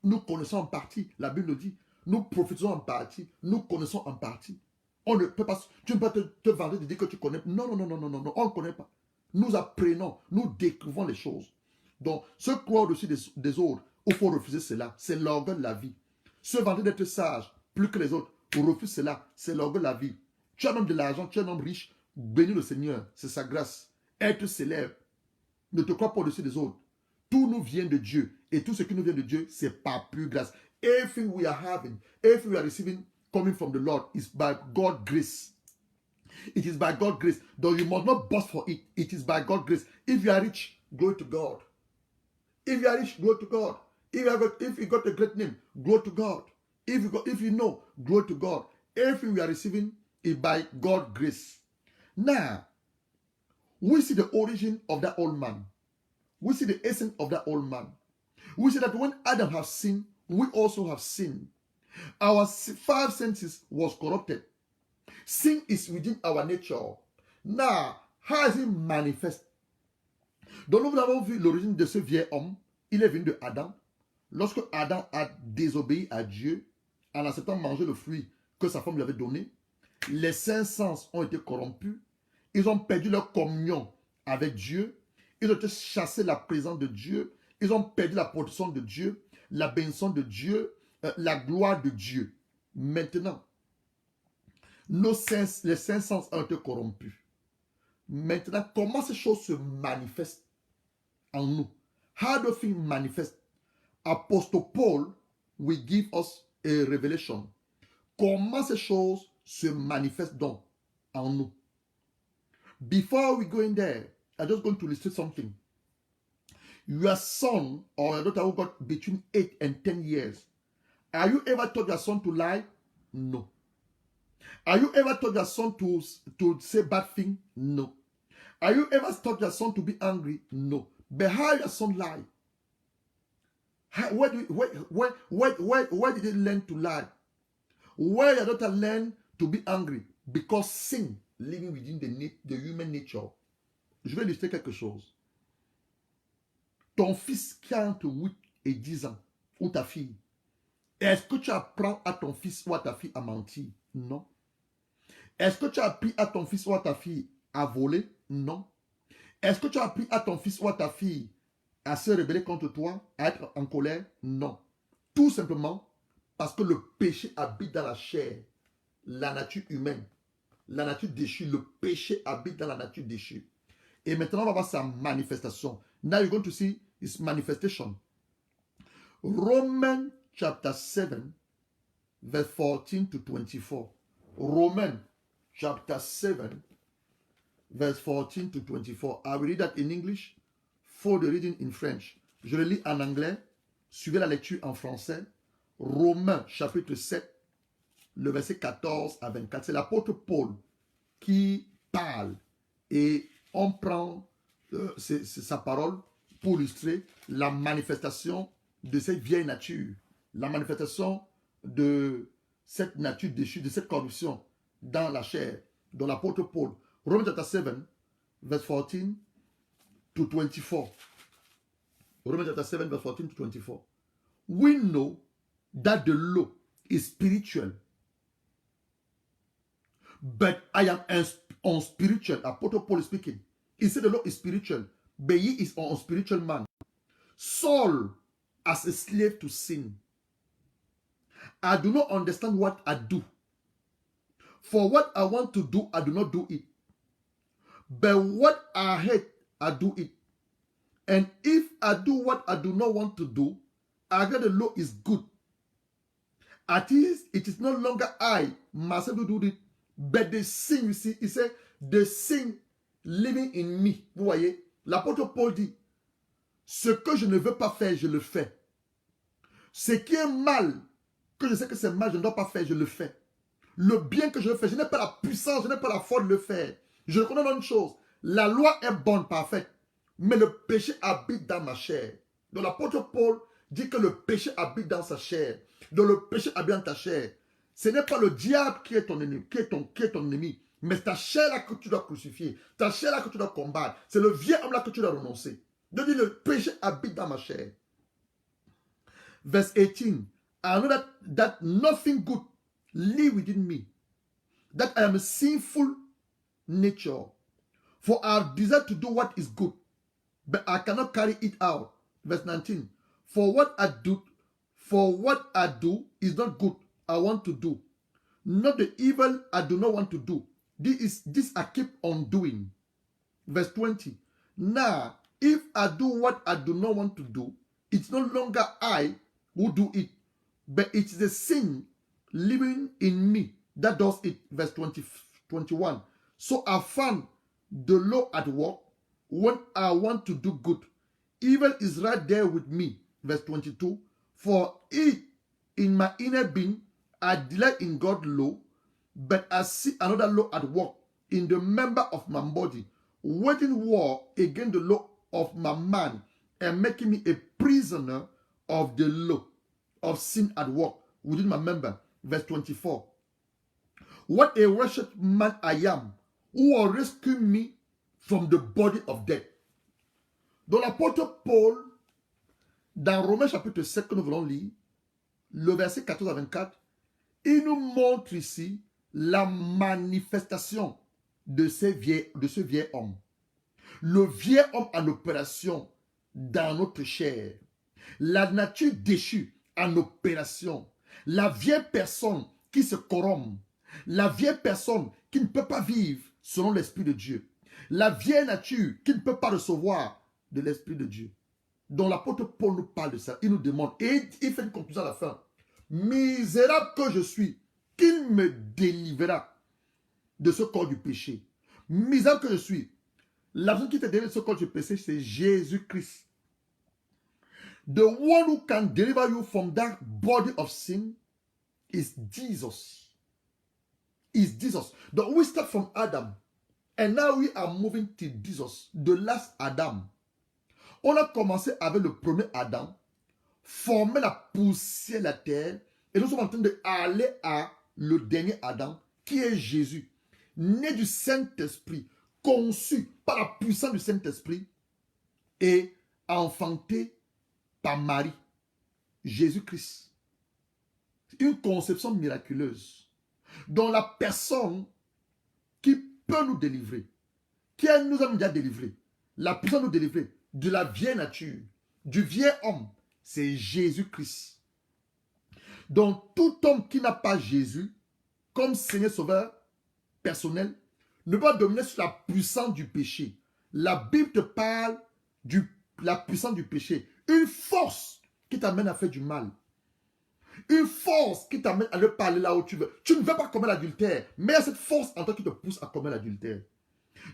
Nous connaissons en partie, la Bible le dit. Nous prophétisons en partie, nous connaissons en partie. On ne peut pas, tu ne peux pas te vanter de dire que tu connais. Non, on ne connaît pas. Nous apprenons, nous découvrons les choses. Donc, se croire au-dessus des autres, il faut refuser cela. C'est l'orgueil de la vie. Se vanter d'être sage, plus que les autres, on refuse cela. C'est l'orgueil de la vie. Tu as même de l'argent, tu es un homme riche, bénis le Seigneur, c'est sa grâce. Être célèbre, ne te crois pas au-dessus des autres. Tout nous vient de Dieu. Et tout ce qui nous vient de Dieu, c'est par pure grâce. Everything we are having, everything we are receiving, coming from the Lord, is by God's grace. It is by God's grace. Though you must not boast for it. It is by God's grace. If you are rich, glory to God. If you are rich, glory to God. If you got a great name, glory to God. If you know, glory to God. Everything we are receiving is by God's grace. Now, we see the origin of that old man. We see the essence of that old man. We see that when Adam has sinned, we also have sinned. Our 5 senses was corrupted. Sin is within our nature. Now, how is it manifest? Donc nous avons vu l'origine de ce vieil homme. Il est venu de Adam. Lorsque Adam a désobéi à Dieu en acceptant de manger le fruit que sa femme lui avait donné, les 5 sens ont été corrompus. Ils ont perdu leur communion avec Dieu. Ils ont été chassés de la présence de Dieu. Ils ont perdu la protection de Dieu, la bénédiction de Dieu, la gloire de Dieu. Maintenant, les 5 sens ont été corrompus. Maintenant, comment ces choses se manifestent en nous? How do things manifest? Apostle Paul will give us a revelation. Comment ces choses se manifestent donc en nous? Before we go in there, I'm just going to illustrate something. Your son or your daughter who got between 8 and 10 years, are you ever taught your son to lie? No. Are you ever taught your son to say bad things? No. Are you ever taught your son to be angry? No. But how your son lie? Where did he learn to lie? Where your daughter learn to be angry? Because sin living within the human nature. Je vais illustrer quelque chose. Ton fils qui a entre 8 et 10 ans, ou ta fille, est-ce que tu apprends à ton fils ou à ta fille à mentir? Non. Est-ce que tu as appris à ton fils ou à ta fille à voler? Non. Est-ce que tu as appris à ton fils ou à ta fille à se rebeller contre toi, à être en colère? Non. Tout simplement parce que le péché habite dans la chair, la nature humaine, la nature déchue. Le péché habite dans la nature déchue. Et maintenant, on va voir sa manifestation. Now you're going to see his manifestation. Romans chapter 7, verse 14 to 24. Romans chapter 7, verse 14 to 24. I will read that in English for the reading in French. Je le lis en anglais. Suivez la lecture en français. Romains chapitre 7, le verset 14 à 24. C'est l'apôtre Paul qui parle et on prend sa parole pour illustrer la manifestation de cette vieille nature, la manifestation de cette nature déchue, de cette corruption dans la chair, dans l'apôtre Paul. Romans chapter 7, verse 14 to 24. Romans chapter 7, verse 14 to 24. We know that the law is spiritual, but I am unspiritual. Apostle Paul is speaking. He said the law is spiritual, but he is an unspiritual man. Saul as a slave to sin. I do not understand what I do. For what I want to do, I do not do it. But what I hate, I do it. And if I do what I do not want to do, I get the law is good. At least it is no longer I, myself, who do it, but the sin, you see, he said, the sin living in me. Vous voyez, l'apôtre Paul dit, ce que je ne veux pas faire, je le fais. Ce qui est mal, que je sais que c'est mal, je ne dois pas faire, je le fais. Le bien que je veux faire, je n'ai pas la puissance, je n'ai pas la force de le faire. Je reconnais une chose, la loi est bonne, parfaite, mais le péché habite dans ma chair. Donc l'apôtre Paul dit que le péché habite dans sa chair. Donc le péché habite dans ta chair. Ce n'est pas le diable qui est ton ennemi, mais c'est ta chair là que tu dois crucifier, ta chair là que tu dois combattre. C'est le vieil homme là que tu dois renoncer. Donc dit le péché habite dans ma chair. Verse 18. I know that nothing good live within me, that I am a sinful nature. For I desire to do what is good, but I cannot carry it out. Verse 19. For what I do is not good, I want to do. Not the evil I do not want to do. This I keep on doing. Verse 20. Now, if I do what I do not want to do, it's no longer I who do it, but it's the sin living in me that does it. Verse 21. So I found the law at work when I want to do good. Evil is right there with me, verse 22, for it in my inner being, I delight in God's law, but I see another law at work in the member of my body, waging war against the law of my mind and making me a prisoner of the law of sin at work within my member. Verse 24. What a wretched man I am, who will rescue me from the body of death. Dans l'apôtre Paul, dans Romains chapitre 5 que nous voulons lire, le verset 14 à 24, il nous montre ici la manifestation de ce vieil homme. Le vieil homme en opération dans notre chair. La nature déchue en opération. La vieille personne qui se corrompt. La vieille personne qui ne peut pas vivre selon l'Esprit de Dieu. La vieille nature qui ne peut pas recevoir de l'Esprit de Dieu. Donc l'apôtre Paul nous parle de ça. Il nous demande, et il fait une conclusion à la fin. Misérable que je suis, qui me délivrera de ce corps du péché? Misérable que je suis. La personne qui te délivre de ce corps du péché, c'est Jésus-Christ. The one who can deliver you from that body of sin is Jesus. Is Jesus. Donc we start from Adam. And now we are moving to Jesus, the last Adam. On a commencé avec le premier Adam, former la poussière de la terre, et nous sommes en train d'aller à le dernier Adam, qui est Jésus, né du Saint-Esprit, conçu par la puissance du Saint-Esprit et enfanté par Marie, Jésus-Christ. Une conception miraculeuse dont la personne qui peut nous délivrer, qui nous a déjà délivrés, la puissance nous délivrer de la vieille nature, du vieil homme, c'est Jésus-Christ. Donc tout homme qui n'a pas Jésus comme Seigneur Sauveur personnel ne peut pas dominer sur la puissance du péché. La Bible te parle de la puissance du péché. Une force qui t'amène à faire du mal. Une force qui t'amène à ne pas aller là où tu veux. Tu ne veux pas commettre l'adultère, mais il y a cette force en toi qui te pousse à commettre l'adultère.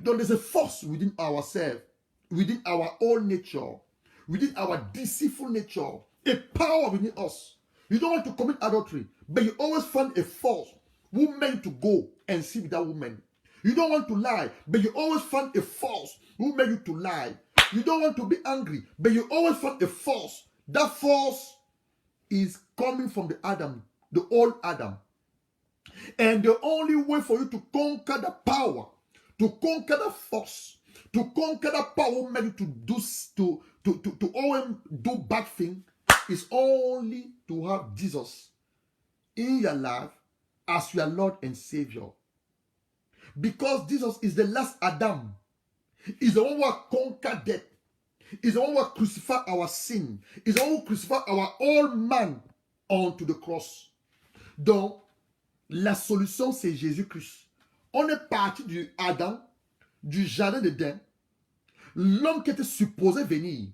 Donc there's a force within ourselves, within our own nature, within our deceitful nature, a power within us. You don't want to commit adultery, but you always find a force who meant to go and see with that woman. You don't want to lie, but you always find a force who made you to lie. You don't want to be angry, but you always find a force. That force is coming from the Adam, the old Adam. And the only way for you to conquer the power, to conquer the force, to conquer the power who made you to always do bad things is only to have Jesus in your life as your Lord and Savior. Because Jesus is the last Adam. He's the one who has conquered death. He's the one who has crucified our sin. He's the one who crucified our old man onto the cross. Donc, la solution, c'est Jésus-Christ. On est parti du Adam, du jardin d'Éden, l'homme qui était supposé venir,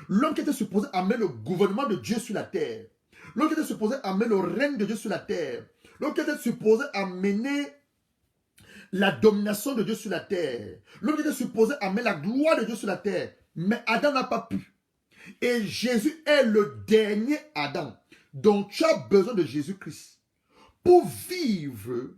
l'homme qui était supposé amener le gouvernement de Dieu sur la terre, l'homme qui était supposé amener le règne de Dieu sur la terre, l'homme qui était supposé amener la domination de Dieu sur la terre, l'homme qui était supposé amener la gloire de Dieu sur la terre, mais Adam n'a pas pu. Et Jésus est le dernier Adam. Donc tu as besoin de Jésus-Christ pour vivre,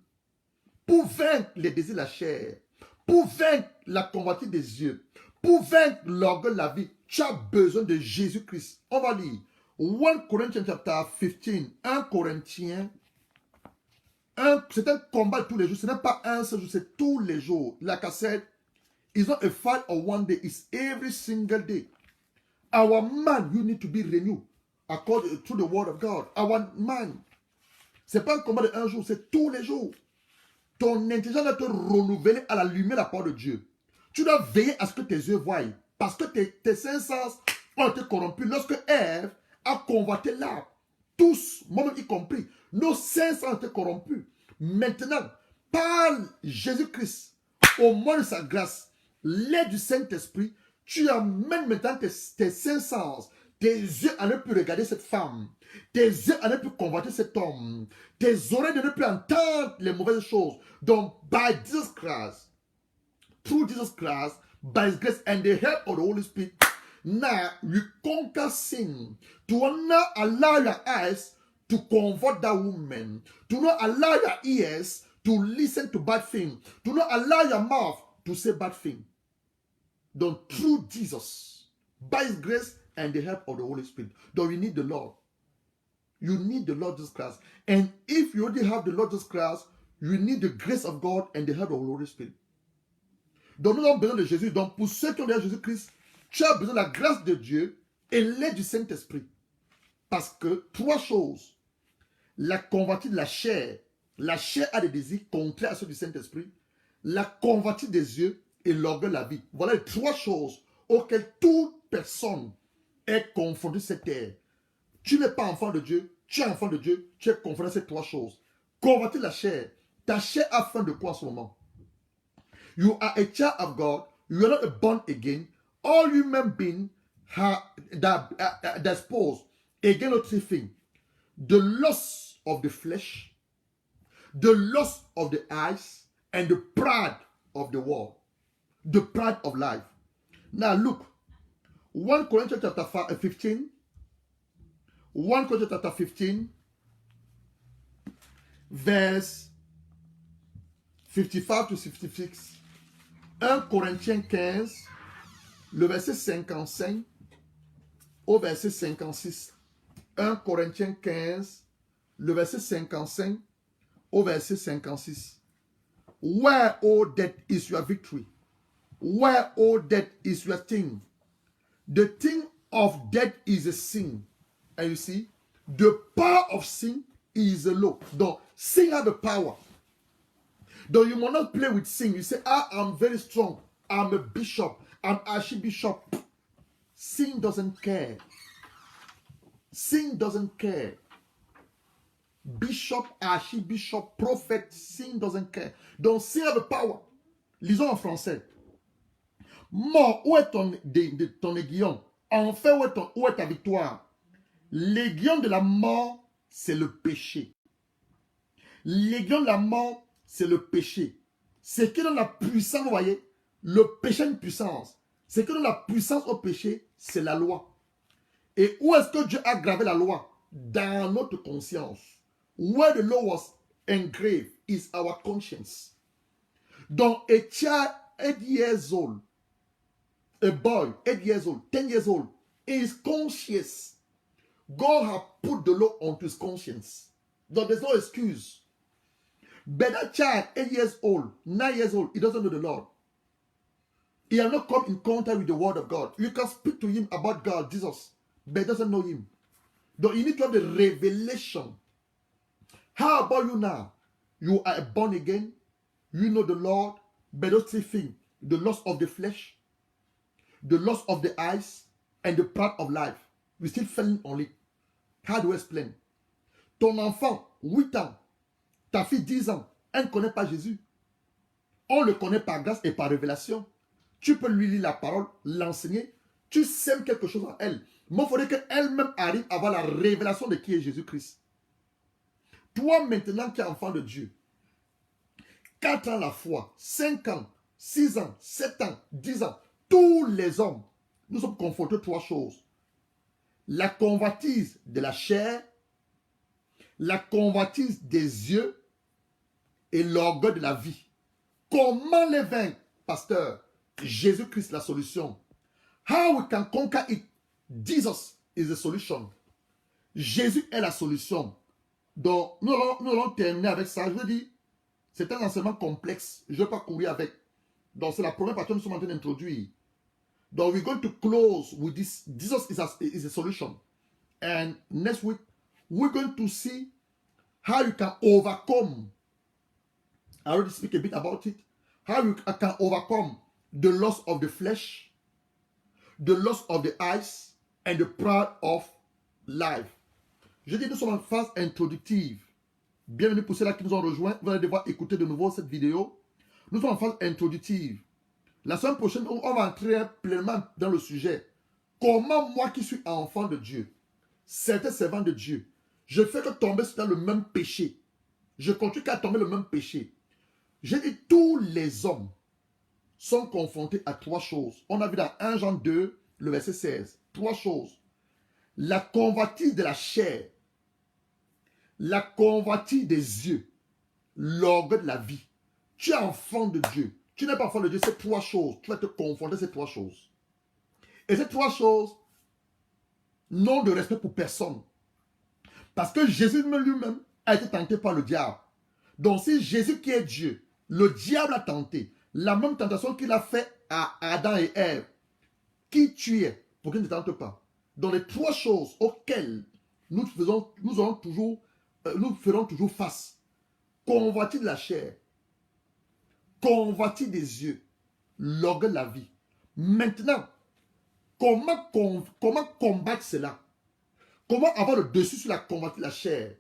pour vaincre les désirs de la chair, pour vaincre la convoitise des yeux, pour vaincre l'orgueil de la vie. Tu as besoin de Jésus-Christ. On va lire 1 Corinthians chapter 15. 1 Corinthiens. C'est un combat tous les jours. Ce n'est pas un seul jour, c'est tous les jours. La cassette, it's not a fight of one day, it's every single day. Our man, you need to be renewed according to the word of God. Our man. C'est pas un combat de un jour, c'est tous les jours. Ton intelligence doit te renouveler à la lumière de la parole de Dieu. Tu dois veiller à ce que tes yeux voient. Parce que tes cinq sens ont été corrompus. Lorsque Ève a convoité l'arbre, tous, moi-même y compris, nos cinq sens ont été corrompus. Maintenant, par Jésus-Christ, au moins de sa grâce, l'aide du Saint-Esprit, tu amènes maintenant tes cinq sens, tes yeux à ne plus regarder cette femme, tes yeux à ne plus convoiter cet homme, tes oreilles de ne plus entendre les mauvaises choses. Donc, by Jesus Christ, through Jesus Christ, by His grace and the help of the Holy Spirit, Now you conquer sin. To not allow your eyes to convert that woman. To not allow your ears to listen to bad things. To not allow your mouth to say bad things. Don't through Jesus, by His grace and the help of the Holy Spirit. Though you need the Lord. You need the Lord Jesus Christ. And if you already have the Lord Jesus Christ, you need the grace of God and the help of the Holy Spirit. Donc nous avons besoin de Jésus. Donc pour ceux qui ont déjà Jésus-Christ, tu as besoin de la grâce de Dieu et l'aide du Saint-Esprit. Parce que trois choses. La convoitise de la chair. La chair a des désirs contraires à ceux du Saint-Esprit. La convoitise des yeux et l'orgueil de la vie. Voilà les trois choses auxquelles toute personne est confrontée sur cette terre. Tu n'es pas enfant de Dieu, tu es enfant de Dieu, tu es confronté à ces trois choses. Convoiter la chair. Ta chair a faim de quoi en ce moment? You are a child of God, you are not born again. All human beings that exposed against three things. The lust of the flesh, the lust of the eyes, and the pride of the world. The pride of life. Now look, 1 Corinthians chapter 15, 1 Corinthians chapter 15, verse 55 to 56. 1 Corinthiens 15, le verset 55 au verset 56. 1 Corinthiens 15, le verset 55 au verset 56. Where, O death, is your victory? Where, O death, is your sting? The sting of death is a sin. And you see, the power of sin is a law. Donc, sin has the power. Though you must not play with sin. You say, I'm very strong. I'm a bishop. I'm archbishop. Sin doesn't care. Sin doesn't care. Bishop, archbishop, prophet, sin doesn't care. Donc, sin a the power. Lisons en français. Mort, où est ton aiguillon? Enfin, où est ta victoire? L'aiguillon de la mort, c'est le péché. L'aiguillon de la mort, c'est le péché. Ce qui donne la puissance, vous voyez, le péché a une puissance. Ce qui donne la puissance au péché, c'est la loi. Et où est-ce que Dieu a gravé la loi? Dans notre conscience. Where the law was engraved is our conscience. Donc, a child 8 years old, a boy 8 years old, 10 years old, is conscious. God has put the law onto his conscience. Donc, there's no excuse. But that child, 8 years old, 9 years old, he doesn't know the Lord. He has not come in contact with the word of God. You can speak to him about God, Jesus, but he doesn't know him. Though you need to have the revelation. How about you now? You are born again. You know the Lord, but those three things, the lust of the flesh, the lust of the eyes, and the pride of life. We still falling on it. How do I explain? Ton enfant, 8 ans, ta fille, 10 ans, elle ne connaît pas Jésus. On le connaît par grâce et par révélation. Tu peux lui lire la parole, l'enseigner. Tu sèmes quelque chose en elle. Mais il faudrait qu'elle-même arrive à avoir la révélation de qui est Jésus-Christ. Toi, maintenant, qui es enfant de Dieu, 4 ans la foi, 5 ans, 6 ans, 7 ans, 10 ans, tous les hommes, nous sommes confrontés à 3 choses. La convoitise de la chair, la convoitise des yeux et l'orgueil de la vie. Comment les vaincre, pasteur? Jésus-Christ la solution. How we can conquer it? Jesus is the solution. Jésus est la solution. Donc, nous allons terminer avec ça. Je veux dire, c'est un enseignement complexe. Je ne vais pas courir avec. Donc, c'est la première partie que nous sommes en train d'introduire. Donc, we're going to close with this. Jesus is a solution. And next week, we're going to see how you can overcome. I already speak a bit about it. How you can overcome the lust of the flesh, the lust of the eyes, and the pride of life. Je dis, nous sommes en phase introductive. Bienvenue pour ceux-là qui nous ont rejoints. Vous allez devoir écouter de nouveau cette vidéo. Nous sommes en phase introductive. La semaine prochaine, on va entrer pleinement dans le sujet. Comment moi qui suis enfant de Dieu, certains servants de Dieu, je fais que tomber dans le même péché. Je continue qu'à tomber le même péché. J'ai dit, tous les hommes sont confrontés à 3 choses. On a vu dans 1 Jean 2, le verset 16. 3 choses. La convoitise de la chair, la convoitise des yeux, l'orgueil de la vie. Tu es enfant de Dieu. Tu n'es pas enfant de Dieu, c'est 3 choses. Tu vas te confronter ces 3 choses. Et ces 3 choses n'ont de respect pour personne. Parce que Jésus lui-même a été tenté par le diable. Donc si Jésus qui est Dieu, le diable a tenté, la même tentation qu'il a fait à Adam et Ève, qui tu es, pour qu'il ne te tente pas. Dans les 3 choses auxquelles nous ferons toujours face. Convoitise de la chair, convoitise des yeux, l'orgueil de la vie. Maintenant, comment combattre cela? Comment avoir le dessus sur la convoitise de la chair?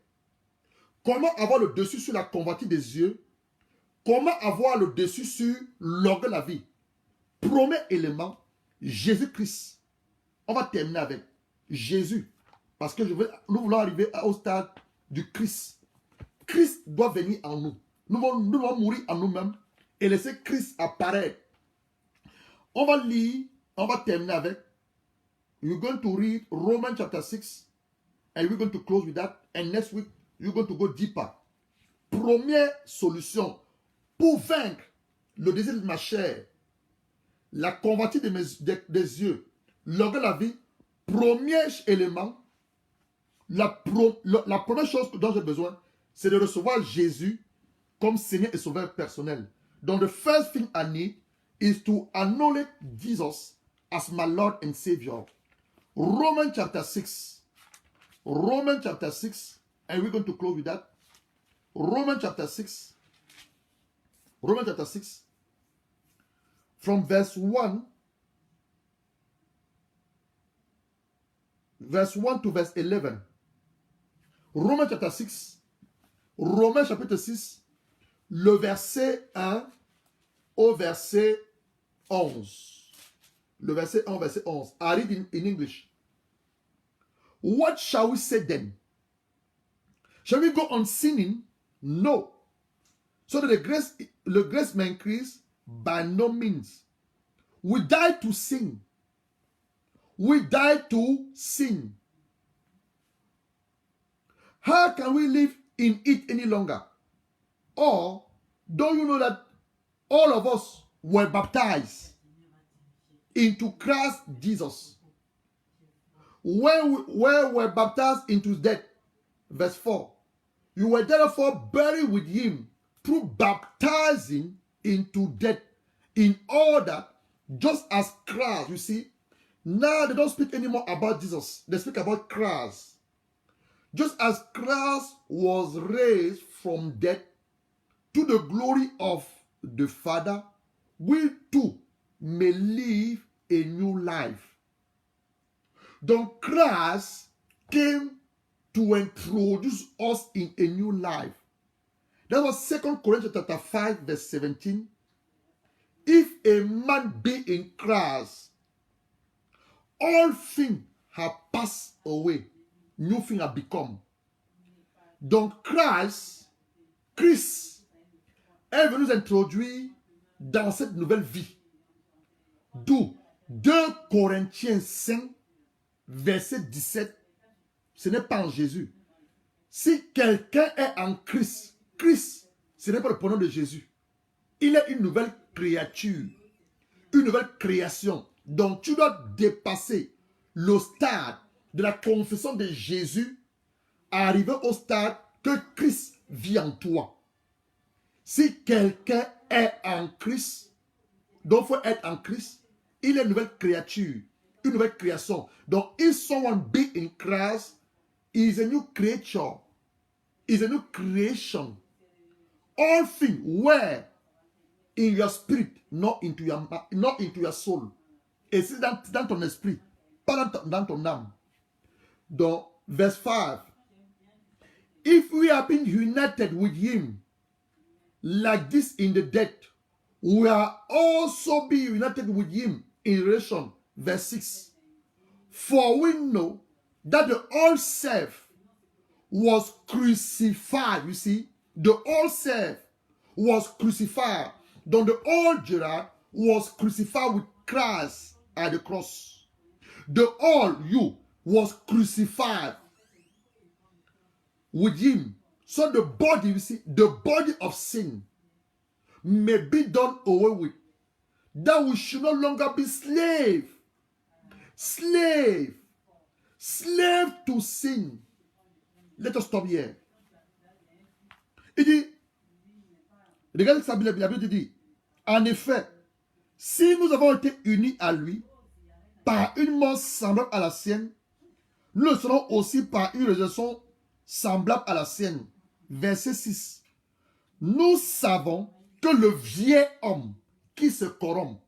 Comment avoir le dessus sur la convoitise des yeux? Comment avoir le dessus sur l'orgueil de la vie? Premier élément, Jésus-Christ. On va terminer avec Jésus. Parce que nous voulons arriver au stade du Christ. Christ doit venir en nous. Nous devons mourir en nous-mêmes et laisser Christ apparaître. On va lire, on va terminer avec, we're going to read Romans chapter 6 and we're going to close with that. And next week, you're going to go deeper. Première solution pour vaincre le désir de ma chair, la convoitise des yeux, l'orgueil de la vie. Premier élément, la première chose dont j'ai besoin, c'est de recevoir Jésus comme Seigneur et Sauveur personnel. Donc, the first thing I need is to acknowledge Jesus as my Lord and Savior. Romans chapter 6. Romans chapter 6. And we're going to close with that. Romans chapter 6. Romans chapter 6. From verse 1. Verse 1 to verse 11. Romains chapter 6. Romains chapitre 6. Le verset 1 au verset 11. Le verset 1 au verset 11. I read in English. What shall we say then? Shall we go on sinning? No. So that the grace may increase? By no means. We died to sin. We died to sin. How can we live in it any longer? Or, don't you know that all of us were baptized into Christ Jesus? When we were baptized into death, verse 4, you were therefore buried with him through baptizing into death, in order, just as Christ, you see, now they don't speak anymore about Jesus. They speak about Christ. Just as Christ was raised from death to the glory of the Father, we too may live a new life. Donc Christ came to introduce us in a new life. That was 2 Corinthians chapter 5 verse 17. If a man be in Christ, all things have passed away. New things have become. Donc Christ est venu nous introduire dans cette nouvelle vie. D'où 2 Corinthiens 5, verset 17, ce n'est pas en Jésus. Si quelqu'un est en Christ, Christ, ce n'est pas le pronom de Jésus. Il est une nouvelle créature, une nouvelle création. Donc tu dois dépasser le stade de la confession de Jésus, arriver au stade que Christ vit en toi. Si quelqu'un est en Christ, donc il faut être en Christ, il est une nouvelle créature, une nouvelle création. Donc, if someone be in Christ, is a new creature, is a new creation. All things were in your spirit, not into your soul. Et c'est dans ton esprit, pas dans ton âme. Donc, verse 5. If we have been united with him, like this in the death, we are also be united with him in relation. Verse 6. For we know that the old self was crucified. You see, the old self was crucified. Donc the old Gerard was crucified with Christ at the cross. The all you was crucified with him. So the body, you see, the body of sin may be done away with. That we should no longer be slave. Slave. Slave to sin. Let us stop here. Il dit, regardez ça, la Bible dit, en effet, si nous avons été unis à lui par une mort semblable à la sienne, nous le serons aussi par une résurrection semblable à la sienne. Verset 6. Nous savons que le vieil homme qui se corrompt,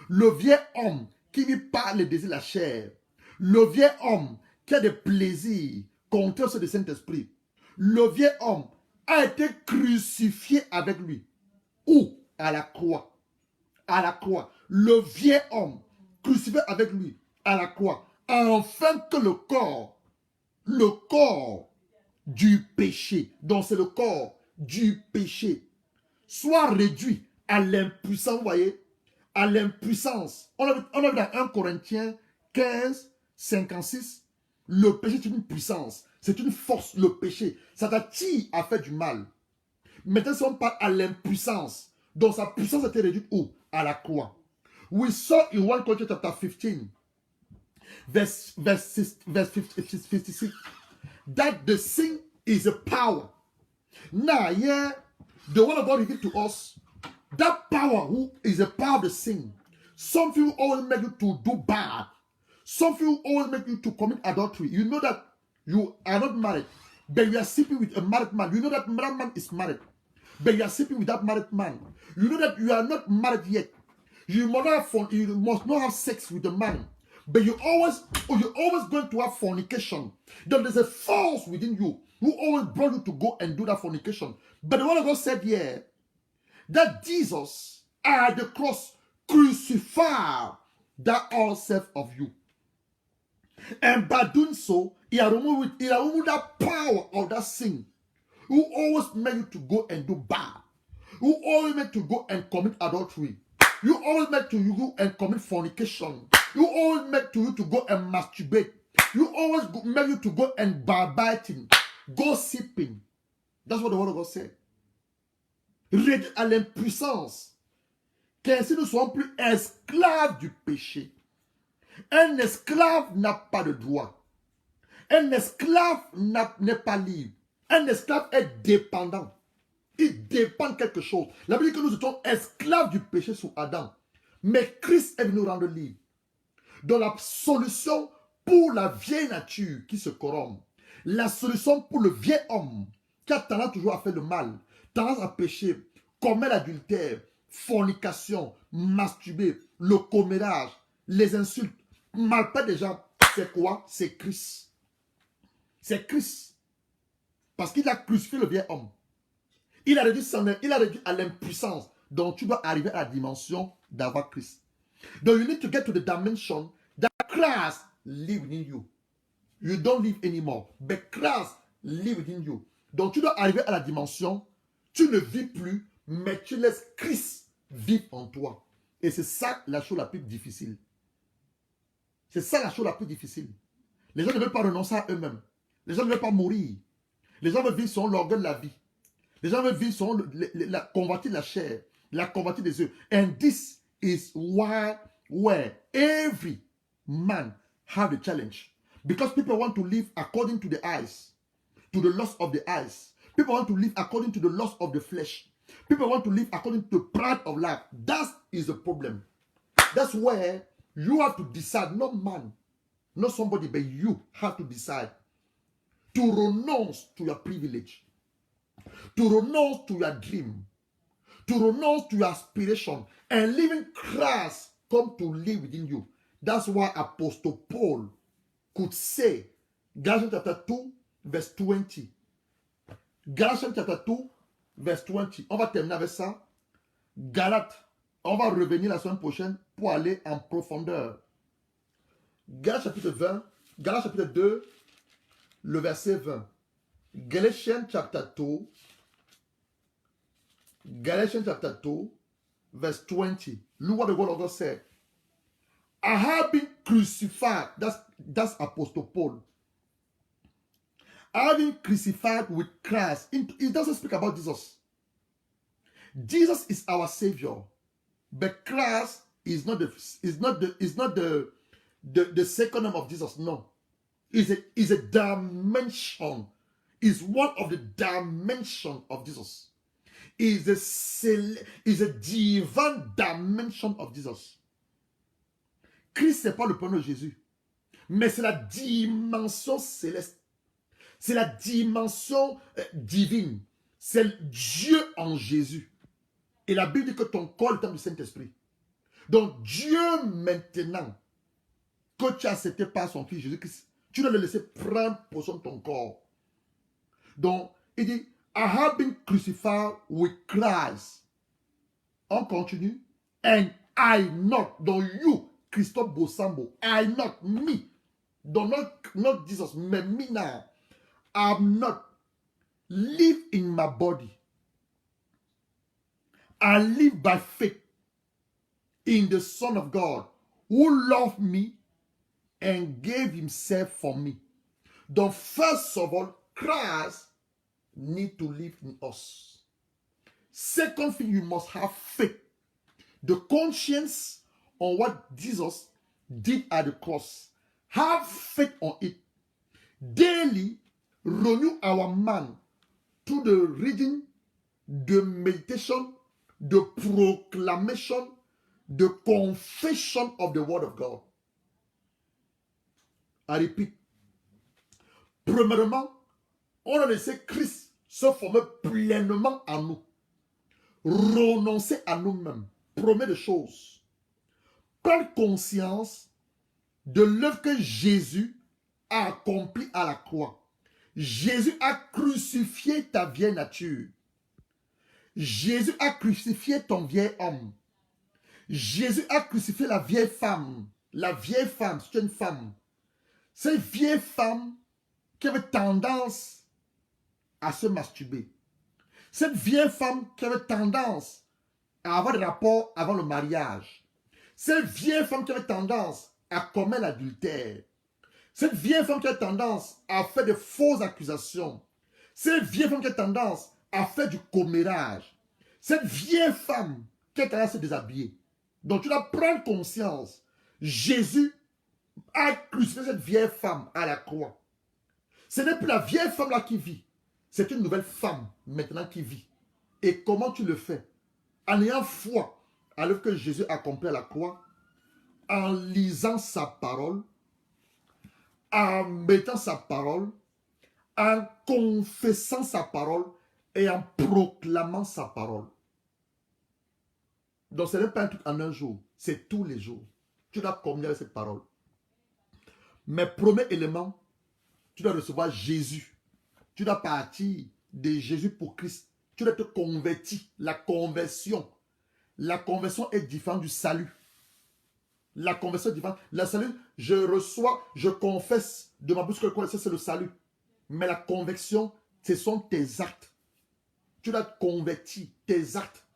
le vieil homme qui vit par les désirs de la chair, le vieil homme qui a des plaisirs contraires ceux du Saint-Esprit, le vieil homme a été crucifié avec lui. Où? À la croix. À la croix. Le vieil homme crucifié avec lui à la croix, afin que le corps du péché, donc c'est le corps du péché, soit réduit à l'impuissance, vous voyez, à l'impuissance. On a vu dans 1 Corinthiens 15, 56, le péché est une puissance, c'est une force, le péché. Ça t'attire à faire du mal. Maintenant, si on parle à l'impuissance, donc sa puissance a été réduite où? À la croix. We saw in 1 Corinthians chapter 15, verse 56, that the sin is a power. Now, yeah, the word of God revealed to us that power who is a power of the sin. Something will always make you to do bad. Something will always make you to commit adultery. You know that you are not married, but you are sleeping with a married man. You know that married man is married, but you are sleeping with that married man. You know that you are not married yet. You must not have sex with the man, but you're always going to have fornication. Then there's a force within you who always brought you to go and do that fornication. But the word of God said here that Jesus at the cross crucified that all self of you. And by doing so, he had removed that power of that sin who always made you to go and do bad. Who always made you to go and commit adultery. You always make to you go and commit fornication. You always make to you to go and masturbate. You always make you to go and backbiting, gossiping. That's what the word of God said. Réduit à l'impuissance. Qu'ainsi nous ne soyons plus esclaves du péché. Un esclave n'a pas de droit. Un esclave n'est pas libre. Un esclave est dépendant. Il dépend de quelque chose. La Bible dit que nous étions esclaves du péché sous Adam. Mais Christ est venu nous rendre libres. Donc la solution pour la vieille nature qui se corrompt, la solution pour le vieil homme qui a tendance toujours à faire le mal, tendance à pécher, commettre l'adultère, fornication, masturber, le commérage, les insultes, maltraiter des gens, c'est quoi? C'est Christ. C'est Christ. Parce qu'il a crucifié le vieil homme. Il a réduit à l'impuissance. Donc tu dois arriver à la dimension d'avoir Christ. Donc you need to get to the dimension that Christ lives within you. You don't live anymore, but Christ lives within you. Donc tu dois arriver à la dimension, tu ne vis plus, mais tu laisses Christ vivre en toi. Et c'est ça la chose la plus difficile. C'est ça la chose la plus difficile. Les gens ne veulent pas renoncer à eux-mêmes. Les gens ne veulent pas mourir. Les gens veulent vivre selon l'orgueil de la vie. Les gens veulent vivre selon la convoitise de la chair, la convoitise des yeux. And this is where every man have a challenge. Because people want to live according to the eyes, to the lust of the eyes. People want to live according to the lust of the flesh. People want to live according to the pride of life. That is the problem. That's where you have to decide, not man, not somebody, but you have to decide to renounce to your privilege, to renounce to your dream, to renounce to your aspiration, and living Christ come to live within you. That's why Apostle Paul could say, Galatians chapter 2, verse 20. Galatians chapter 2, verse 20. On va terminer avec ça. Galates. On va revenir la semaine prochaine pour aller en profondeur. Galates chapitre 20, Galates chapitre 2, le verset 20. Galatians chapter 2, verse 20. Look what the word of God said. I have been crucified. That's Apostle Paul. I have been crucified with Christ. It doesn't speak about Jesus. Jesus is our Savior, but Christ is not the second name of Jesus. No, is a dimension. Is one of the dimensions of Jesus. Is a divine dimension of Jesus. Christ, c'est pas le prénom de Jésus, mais c'est la dimension céleste. C'est la dimension divine. C'est Dieu en Jésus. Et la Bible dit que ton corps est le temple du Saint-Esprit. Donc Dieu maintenant, que tu as accepté par son Fils Jésus-Christ, tu dois le laisser prendre possession de ton corps. Donc, il dit, I have been crucified with Christ. On continue. And I not, donc you, Christophe Bossambo, I not, me, donc not Jesus, mais me now, I'm not live in my body. I live by faith in the Son of God who loved me and gave himself for me. Donc, first of all, Christ needs to live in us. Second thing, you must have faith. The conscience on what Jesus did at the cross. Have faith on it. Daily, renew our mind to the reading, the meditation, the proclamation, the confession of the word of God. I repeat. Premièrement, on a laissé Christ se former pleinement en nous. Renoncer à nous-mêmes. Première chose. Prendre conscience de l'œuvre que Jésus a accomplie à la croix. Jésus a crucifié ta vieille nature. Jésus a crucifié ton vieil homme. Jésus a crucifié la vieille femme. La vieille femme, c'est une femme. Cette vieille femme qui avait tendance à se masturber. Cette vieille femme qui avait tendance à avoir des rapports avant le mariage. Cette vieille femme qui avait tendance à commettre l'adultère. Cette vieille femme qui a tendance à faire de fausses accusations. Cette vieille femme qui a tendance à faire du commérage. Cette vieille femme qui a tendance à se déshabiller. Donc tu dois prendre conscience. Jésus a crucifié cette vieille femme à la croix. Ce n'est plus la vieille femme là qui vit. C'est une nouvelle femme maintenant qui vit. Et comment tu le fais? En ayant foi à l'œuvre que Jésus a accomplie à la croix, en lisant sa parole, en mettant sa parole, en confessant sa parole et en proclamant sa parole. Donc ce n'est pas un truc en un jour, c'est tous les jours. Tu dois communier avec cette parole. Mais premier élément, tu dois recevoir Jésus. Tu dois partir de Jésus pour Christ. Tu dois te convertir. La conversion est différente du salut. La conversion est différente. Le salut, je reçois, je confesse de ma bouche que c'est le salut. Mais la conversion, ce sont tes actes. Tu dois te convertir. Tes actes,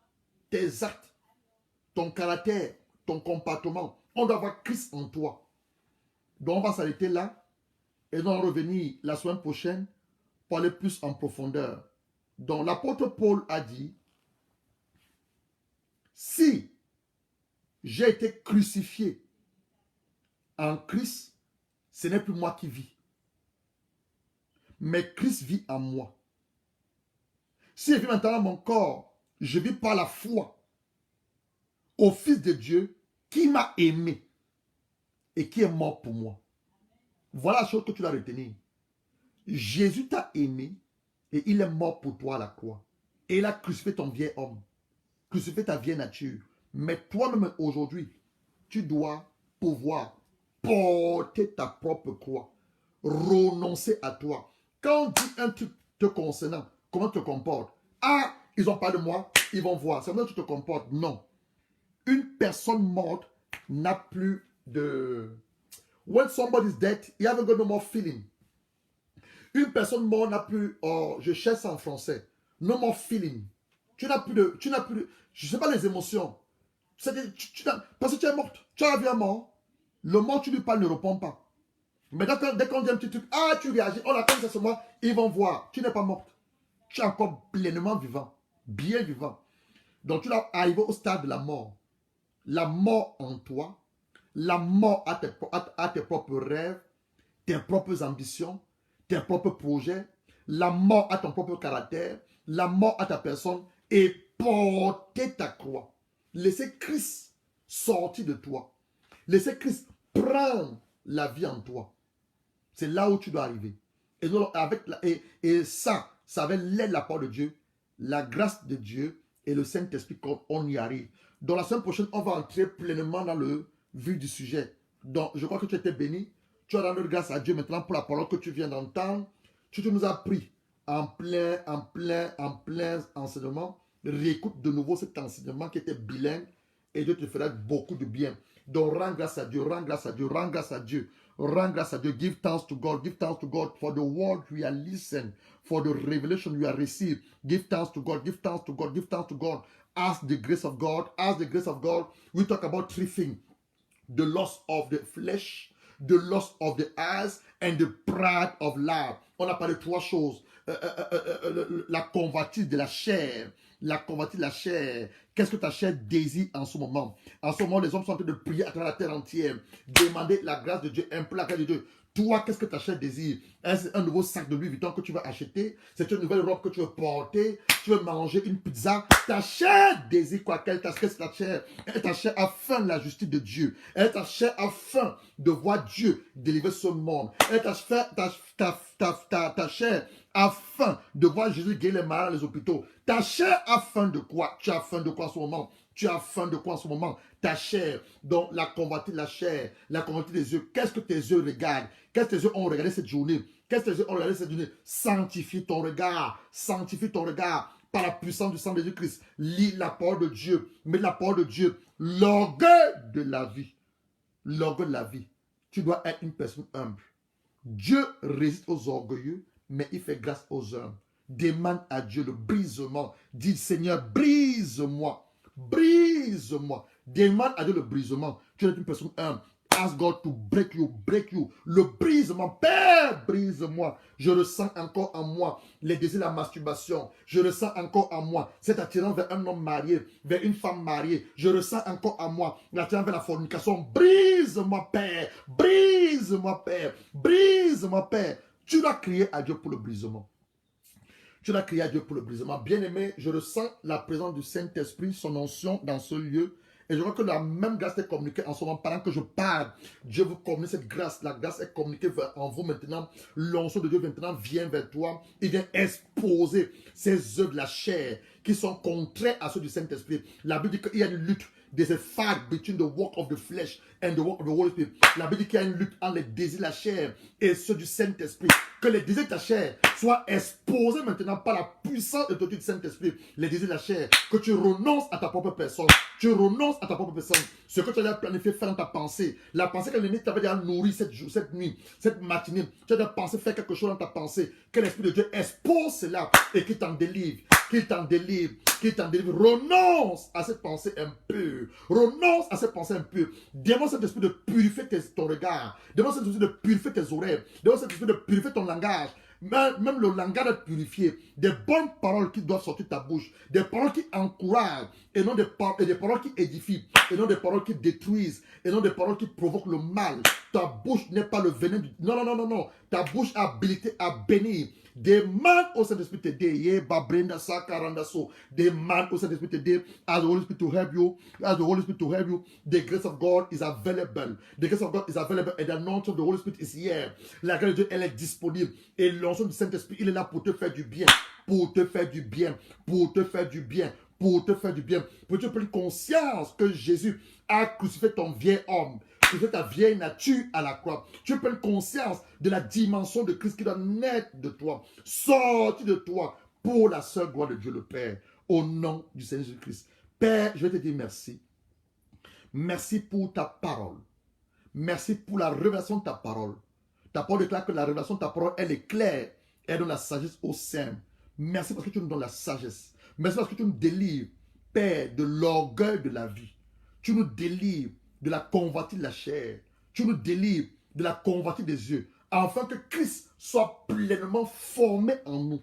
ton caractère, ton comportement. On doit avoir Christ en toi. Donc on va s'arrêter là et donc revenir la semaine prochaine pour aller plus en profondeur. Donc l'apôtre Paul a dit, si j'ai été crucifié en Christ, ce n'est plus moi qui vis, mais Christ vit en moi. Si je vis maintenant dans mon corps, je vis par la foi au Fils de Dieu qui m'a aimé et qui est mort pour moi. Voilà la chose que tu dois retenir. Jésus t'a aimé et il est mort pour toi à la croix. Et il a crucifié ton vieil homme, crucifié ta vieille nature. Mais toi-même aujourd'hui, tu dois pouvoir porter ta propre croix, renoncer à toi. Quand on dit un truc te concernant, comment tu te comportes? Ah, ils ont parlé de moi, ils vont voir. C'est comment tu te comportes? Non. Une personne morte n'a plus de... When somebody is dead, you haven't got no more feeling. Une personne morte n'a plus... Oh, je cherche ça en français. No more feeling. Tu n'as plus de... Je ne sais pas les émotions. Parce que tu es morte. Tu as la vie à mort. Le mort, tu lui parles, ne répond pas. Mais dès qu'on dit un petit truc, ah, tu réagis, on attend que c'est moi, ils vont voir. Tu n'es pas morte. Tu es encore pleinement vivant, bien vivant. Donc tu dois arriver au stade de la mort. La mort en toi, la mort à tes propres rêves, tes propres ambitions, tes propres projets, la mort à ton propre caractère, la mort à ta personne et porter ta croix. Laissez Christ sortir de toi. Laissez Christ prendre la vie en toi. C'est là où tu dois arriver. Et, donc, ça avec l'aide de la part de Dieu, la grâce de Dieu et le Saint-Esprit, on y arrive. Dans la semaine prochaine, on va entrer pleinement dans le vif du sujet. Donc, je crois que tu étais béni. Tu as rendu grâce à Dieu maintenant pour la parole que tu viens d'entendre. Tu nous as pris en plein enseignement. Réécoute de nouveau cet enseignement qui était bilingue et Dieu te fera beaucoup de bien. Donc, rends grâce à Dieu, rends grâce à Dieu, rends grâce à Dieu. Rends grâce à Dieu. Give thanks to God. Give thanks to God for the word we are listening, for the revelation we are received. Give thanks to God. Give thanks to God. Give thanks to God. Ask the grace of God. Ask the grace of God. We talk about three things: the loss of the flesh, the loss of the eyes, and the pride of life. On a parlé de trois choses. La convoitise de la chair. La convoitise de la chair. Qu'est-ce que ta chair désire en ce moment? En ce moment, les hommes sont en train de prier à travers la terre entière. Demander la grâce de Dieu, implorer la grâce de Dieu. Toi, qu'est-ce que ta chair désire? Est-ce un nouveau sac de Louis Vuitton que tu vas acheter? C'est une nouvelle robe que tu veux porter? Tu veux manger une pizza? Ta chair désire quoi? Qu'est-ce que ta chair? Ta chair a faim de la justice de Dieu. Ta chair a faim de voir Dieu délivrer ce monde. Ta chair a faim de voir Jésus guérir les malades dans les hôpitaux. Ta chair a faim de quoi? Tu as faim de quoi en ce moment? Tu as faim de quoi en ce moment? Ta chair. Donc la convoitise de la chair, la convoitise des yeux. Qu'est-ce que tes yeux regardent? Qu'est-ce que tes yeux ont regardé cette journée? Qu'est-ce que tes yeux ont regardé cette journée? Sanctifie ton regard. Sanctifie ton regard par la puissance du sang de Jésus-Christ. Lis la parole de Dieu. Mets la parole de Dieu. L'orgueil de la vie. L'orgueil de la vie. Tu dois être une personne humble. Dieu résiste aux orgueilleux, mais il fait grâce aux humbles. Demande à Dieu le brisement. Dis, Seigneur, brise-moi. Brise-moi. Demande à Dieu le brisement. Tu es une personne humble. Ask God to break you, break you. Le brisement. Père, brise-moi. Je ressens encore en moi les désirs de la masturbation. Je ressens encore en moi cette attirance vers un homme marié, vers une femme mariée. Je ressens encore en moi l'attirance vers la fornication. Brise-moi, Père. Brise-moi, Père. Brise-moi, Père. Tu dois crier à Dieu pour le brisement. Tu dois crier à Dieu pour le brisement. Bien-aimé, je ressens la présence du Saint-Esprit, son onction dans ce lieu. Et je vois que la même grâce est communiquée en ce moment. Pendant que je parle, Dieu vous communique cette grâce. La grâce est communiquée en vous maintenant. L'onction de Dieu maintenant vient vers toi. Il vient exposer ces œuvres de la chair qui sont contraires à ceux du Saint-Esprit. La Bible dit qu'il y a une lutte. There's a fight between the work of the flesh and the work of the Holy Spirit. La Bible dit qu'il y a une lutte entre les désirs de la chair et ceux du Saint-Esprit. Que les désirs de ta chair soient exposés maintenant par la puissance et l'autorité du Saint-Esprit. Les désirs de la chair. Que tu renonces à ta propre personne. Tu renonces à ta propre personne. Ce que tu as déjà planifié faire dans ta pensée. La pensée que l'ennemi t'avait déjà nourri cette nuit, cette matinée. Tu as déjà pensé faire quelque chose dans ta pensée. Que l'Esprit de Dieu expose cela et qu'il t'en délivre. Qu'il t'en délivre, qu'il t'en délivre. Renonce à cette pensée impure. Renonce à cette pensée impure. Demande cet esprit de purifier ton regard. Demande cet esprit de purifier tes oreilles. Demande cet esprit de purifier ton langage. Même le langage est purifié. Des bonnes paroles qui doivent sortir de ta bouche. Des paroles qui encouragent et non des paroles qui édifient. Et non des paroles qui détruisent. Et non des paroles qui provoquent le mal. Ta bouche n'est pas le venin du... Non, non, non, non, non. Ta bouche a habilité à bénir. Demande au Saint-Esprit de t'aider. Demande au Saint-Esprit de t'aider. As the Holy Spirit to help you. As the Holy Spirit to help you. The grace of God is available. The grace of God is available. And the anointing of the Holy Spirit is here. La grâce de Dieu, elle est disponible. Et l'onction du Saint-Esprit, il est là pour te faire du bien. Pour te faire du bien. Pour te faire du bien. Pour te faire du bien. Pour que tu prennes conscience que Jésus a crucifié ton vieil homme. Tu fais ta vieille nature à la croix. Tu prends conscience de la dimension de Christ qui doit naître de toi, sortir de toi pour la seule gloire de Dieu le Père, au nom du Seigneur Jésus-Christ. Père, je vais te dire merci. Merci pour ta parole. Merci pour la révélation de ta parole. Ta parole déclare que la révélation de ta parole, elle est claire. Elle donne la sagesse aux saints. Merci parce que tu nous donnes la sagesse. Merci parce que tu nous délivres, Père, de l'orgueil de la vie. Tu nous délivres de la convoitise de la chair. Tu nous délivres de la convoitise des yeux, afin que Christ soit pleinement formé en nous.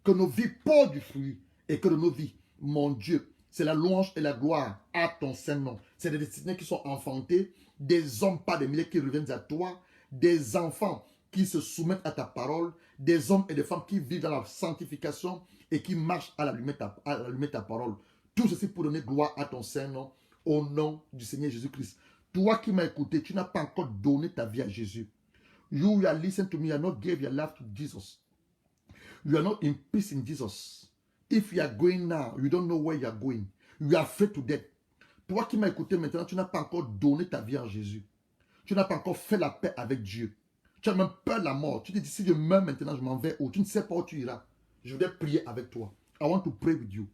Que nos vies portent du fruit et que de nos vies, mon Dieu, c'est la louange et la gloire à ton Saint-Nom. C'est des destinées qui sont enfantées, des hommes pas des milliers qui reviennent à toi, des enfants qui se soumettent à ta parole, des hommes et des femmes qui vivent dans la sanctification et qui marchent à la lumière de ta parole. Tout ceci pour donner gloire à ton Saint-Nom, au nom du Seigneur Jésus-Christ. Toi qui m'as écouté, tu n'as pas encore donné ta vie à Jésus. You are listening to me, you have not gave your life to Jesus. You are not in peace in Jesus. If you are going now, you don't know where you are going. You are afraid to death. Toi qui m'as écouté maintenant, tu n'as pas encore donné ta vie à Jésus. Tu n'as pas encore fait la paix avec Dieu. Tu as même peur de la mort. Tu te dis, si je meurs maintenant, je m'en vais où? Tu ne sais pas où tu iras. Je voudrais prier avec toi. I want to pray with you.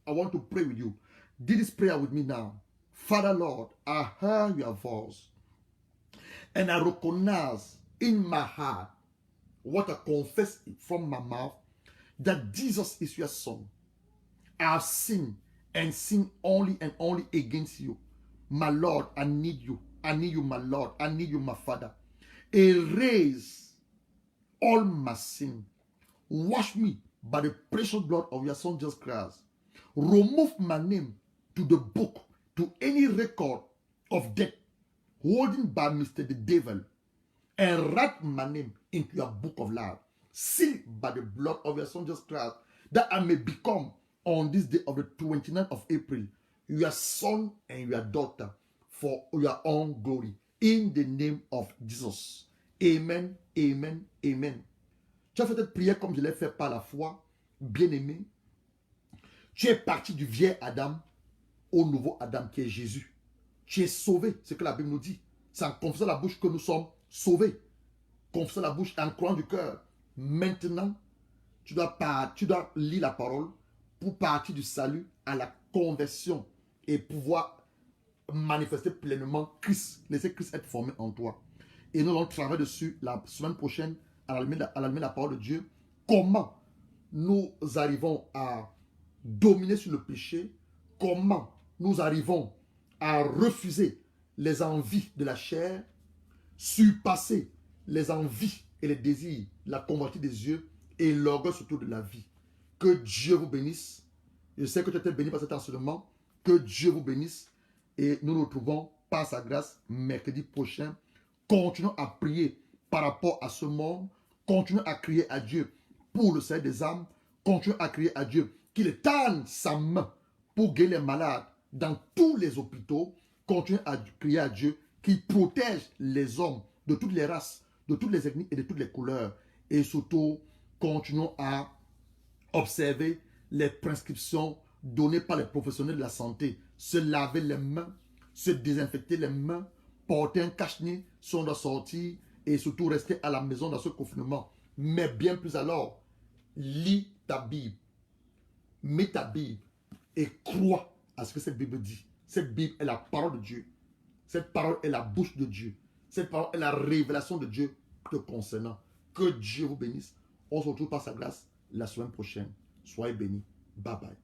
I want to pray with you. Do this prayer with me now. Father Lord, I heard your voice. And I recognize in my heart what I confess from my mouth, that Jesus is your son. I have sinned and sinned only and only against you. My Lord, I need you. I need you, my Lord. I need you, my Father. Erase all my sin. Wash me by the precious blood of your son Jesus Christ. Remove my name to the book, to any record of death holding by Mr. the Devil, and write my name into your book of life, sealed by the blood of your son Jesus Christ, that I may become on this day of the 29th of April, your son and your daughter for your own glory. In the name of Jesus. Amen, amen, amen. Tu as fait cette prière comme je l'ai fait par la foi, bien-aimé. Tu es parti du vieil Adam au nouveau Adam qui est Jésus. Tu es sauvé, c'est ce que la Bible nous dit. C'est en confessant la bouche que nous sommes sauvés. Confessant la bouche en croyant du cœur. Maintenant, tu dois lire la parole pour partir du salut à la conversion et pouvoir manifester pleinement Christ, laisser Christ être formé en toi. Et nous allons travailler dessus la semaine prochaine à la lumière de la parole de Dieu. Comment nous arrivons à dominer sur le péché, comment nous arrivons à refuser les envies de la chair, surpasser les envies et les désirs, la convoitise des yeux et l'orgueil surtout de la vie. Que Dieu vous bénisse. Je sais que tu as été béni par cet enseignement. Que Dieu vous bénisse. Et nous nous retrouvons par sa grâce mercredi prochain. Continuons à prier par rapport à ce monde. Continuons à crier à Dieu pour le salut des âmes. Continuons à crier à Dieu qu'il étende sa main pour guérir les malades dans tous les hôpitaux. Continuons à crier à Dieu qu'il protège les hommes de toutes les races, de toutes les ethnies et de toutes les couleurs. Et surtout, continuons à observer les prescriptions données par les professionnels de la santé. Se laver les mains, se désinfecter les mains, porter un cache-nez si on doit sortir et surtout rester à la maison dans ce confinement. Mais bien plus alors, lis ta Bible, mets ta Bible et crois à ce que cette Bible dit. Cette Bible est la parole de Dieu. Cette parole est la bouche de Dieu. Cette parole est la révélation de Dieu te concernant. Que Dieu vous bénisse. On se retrouve par sa grâce la semaine prochaine. Soyez bénis. Bye bye.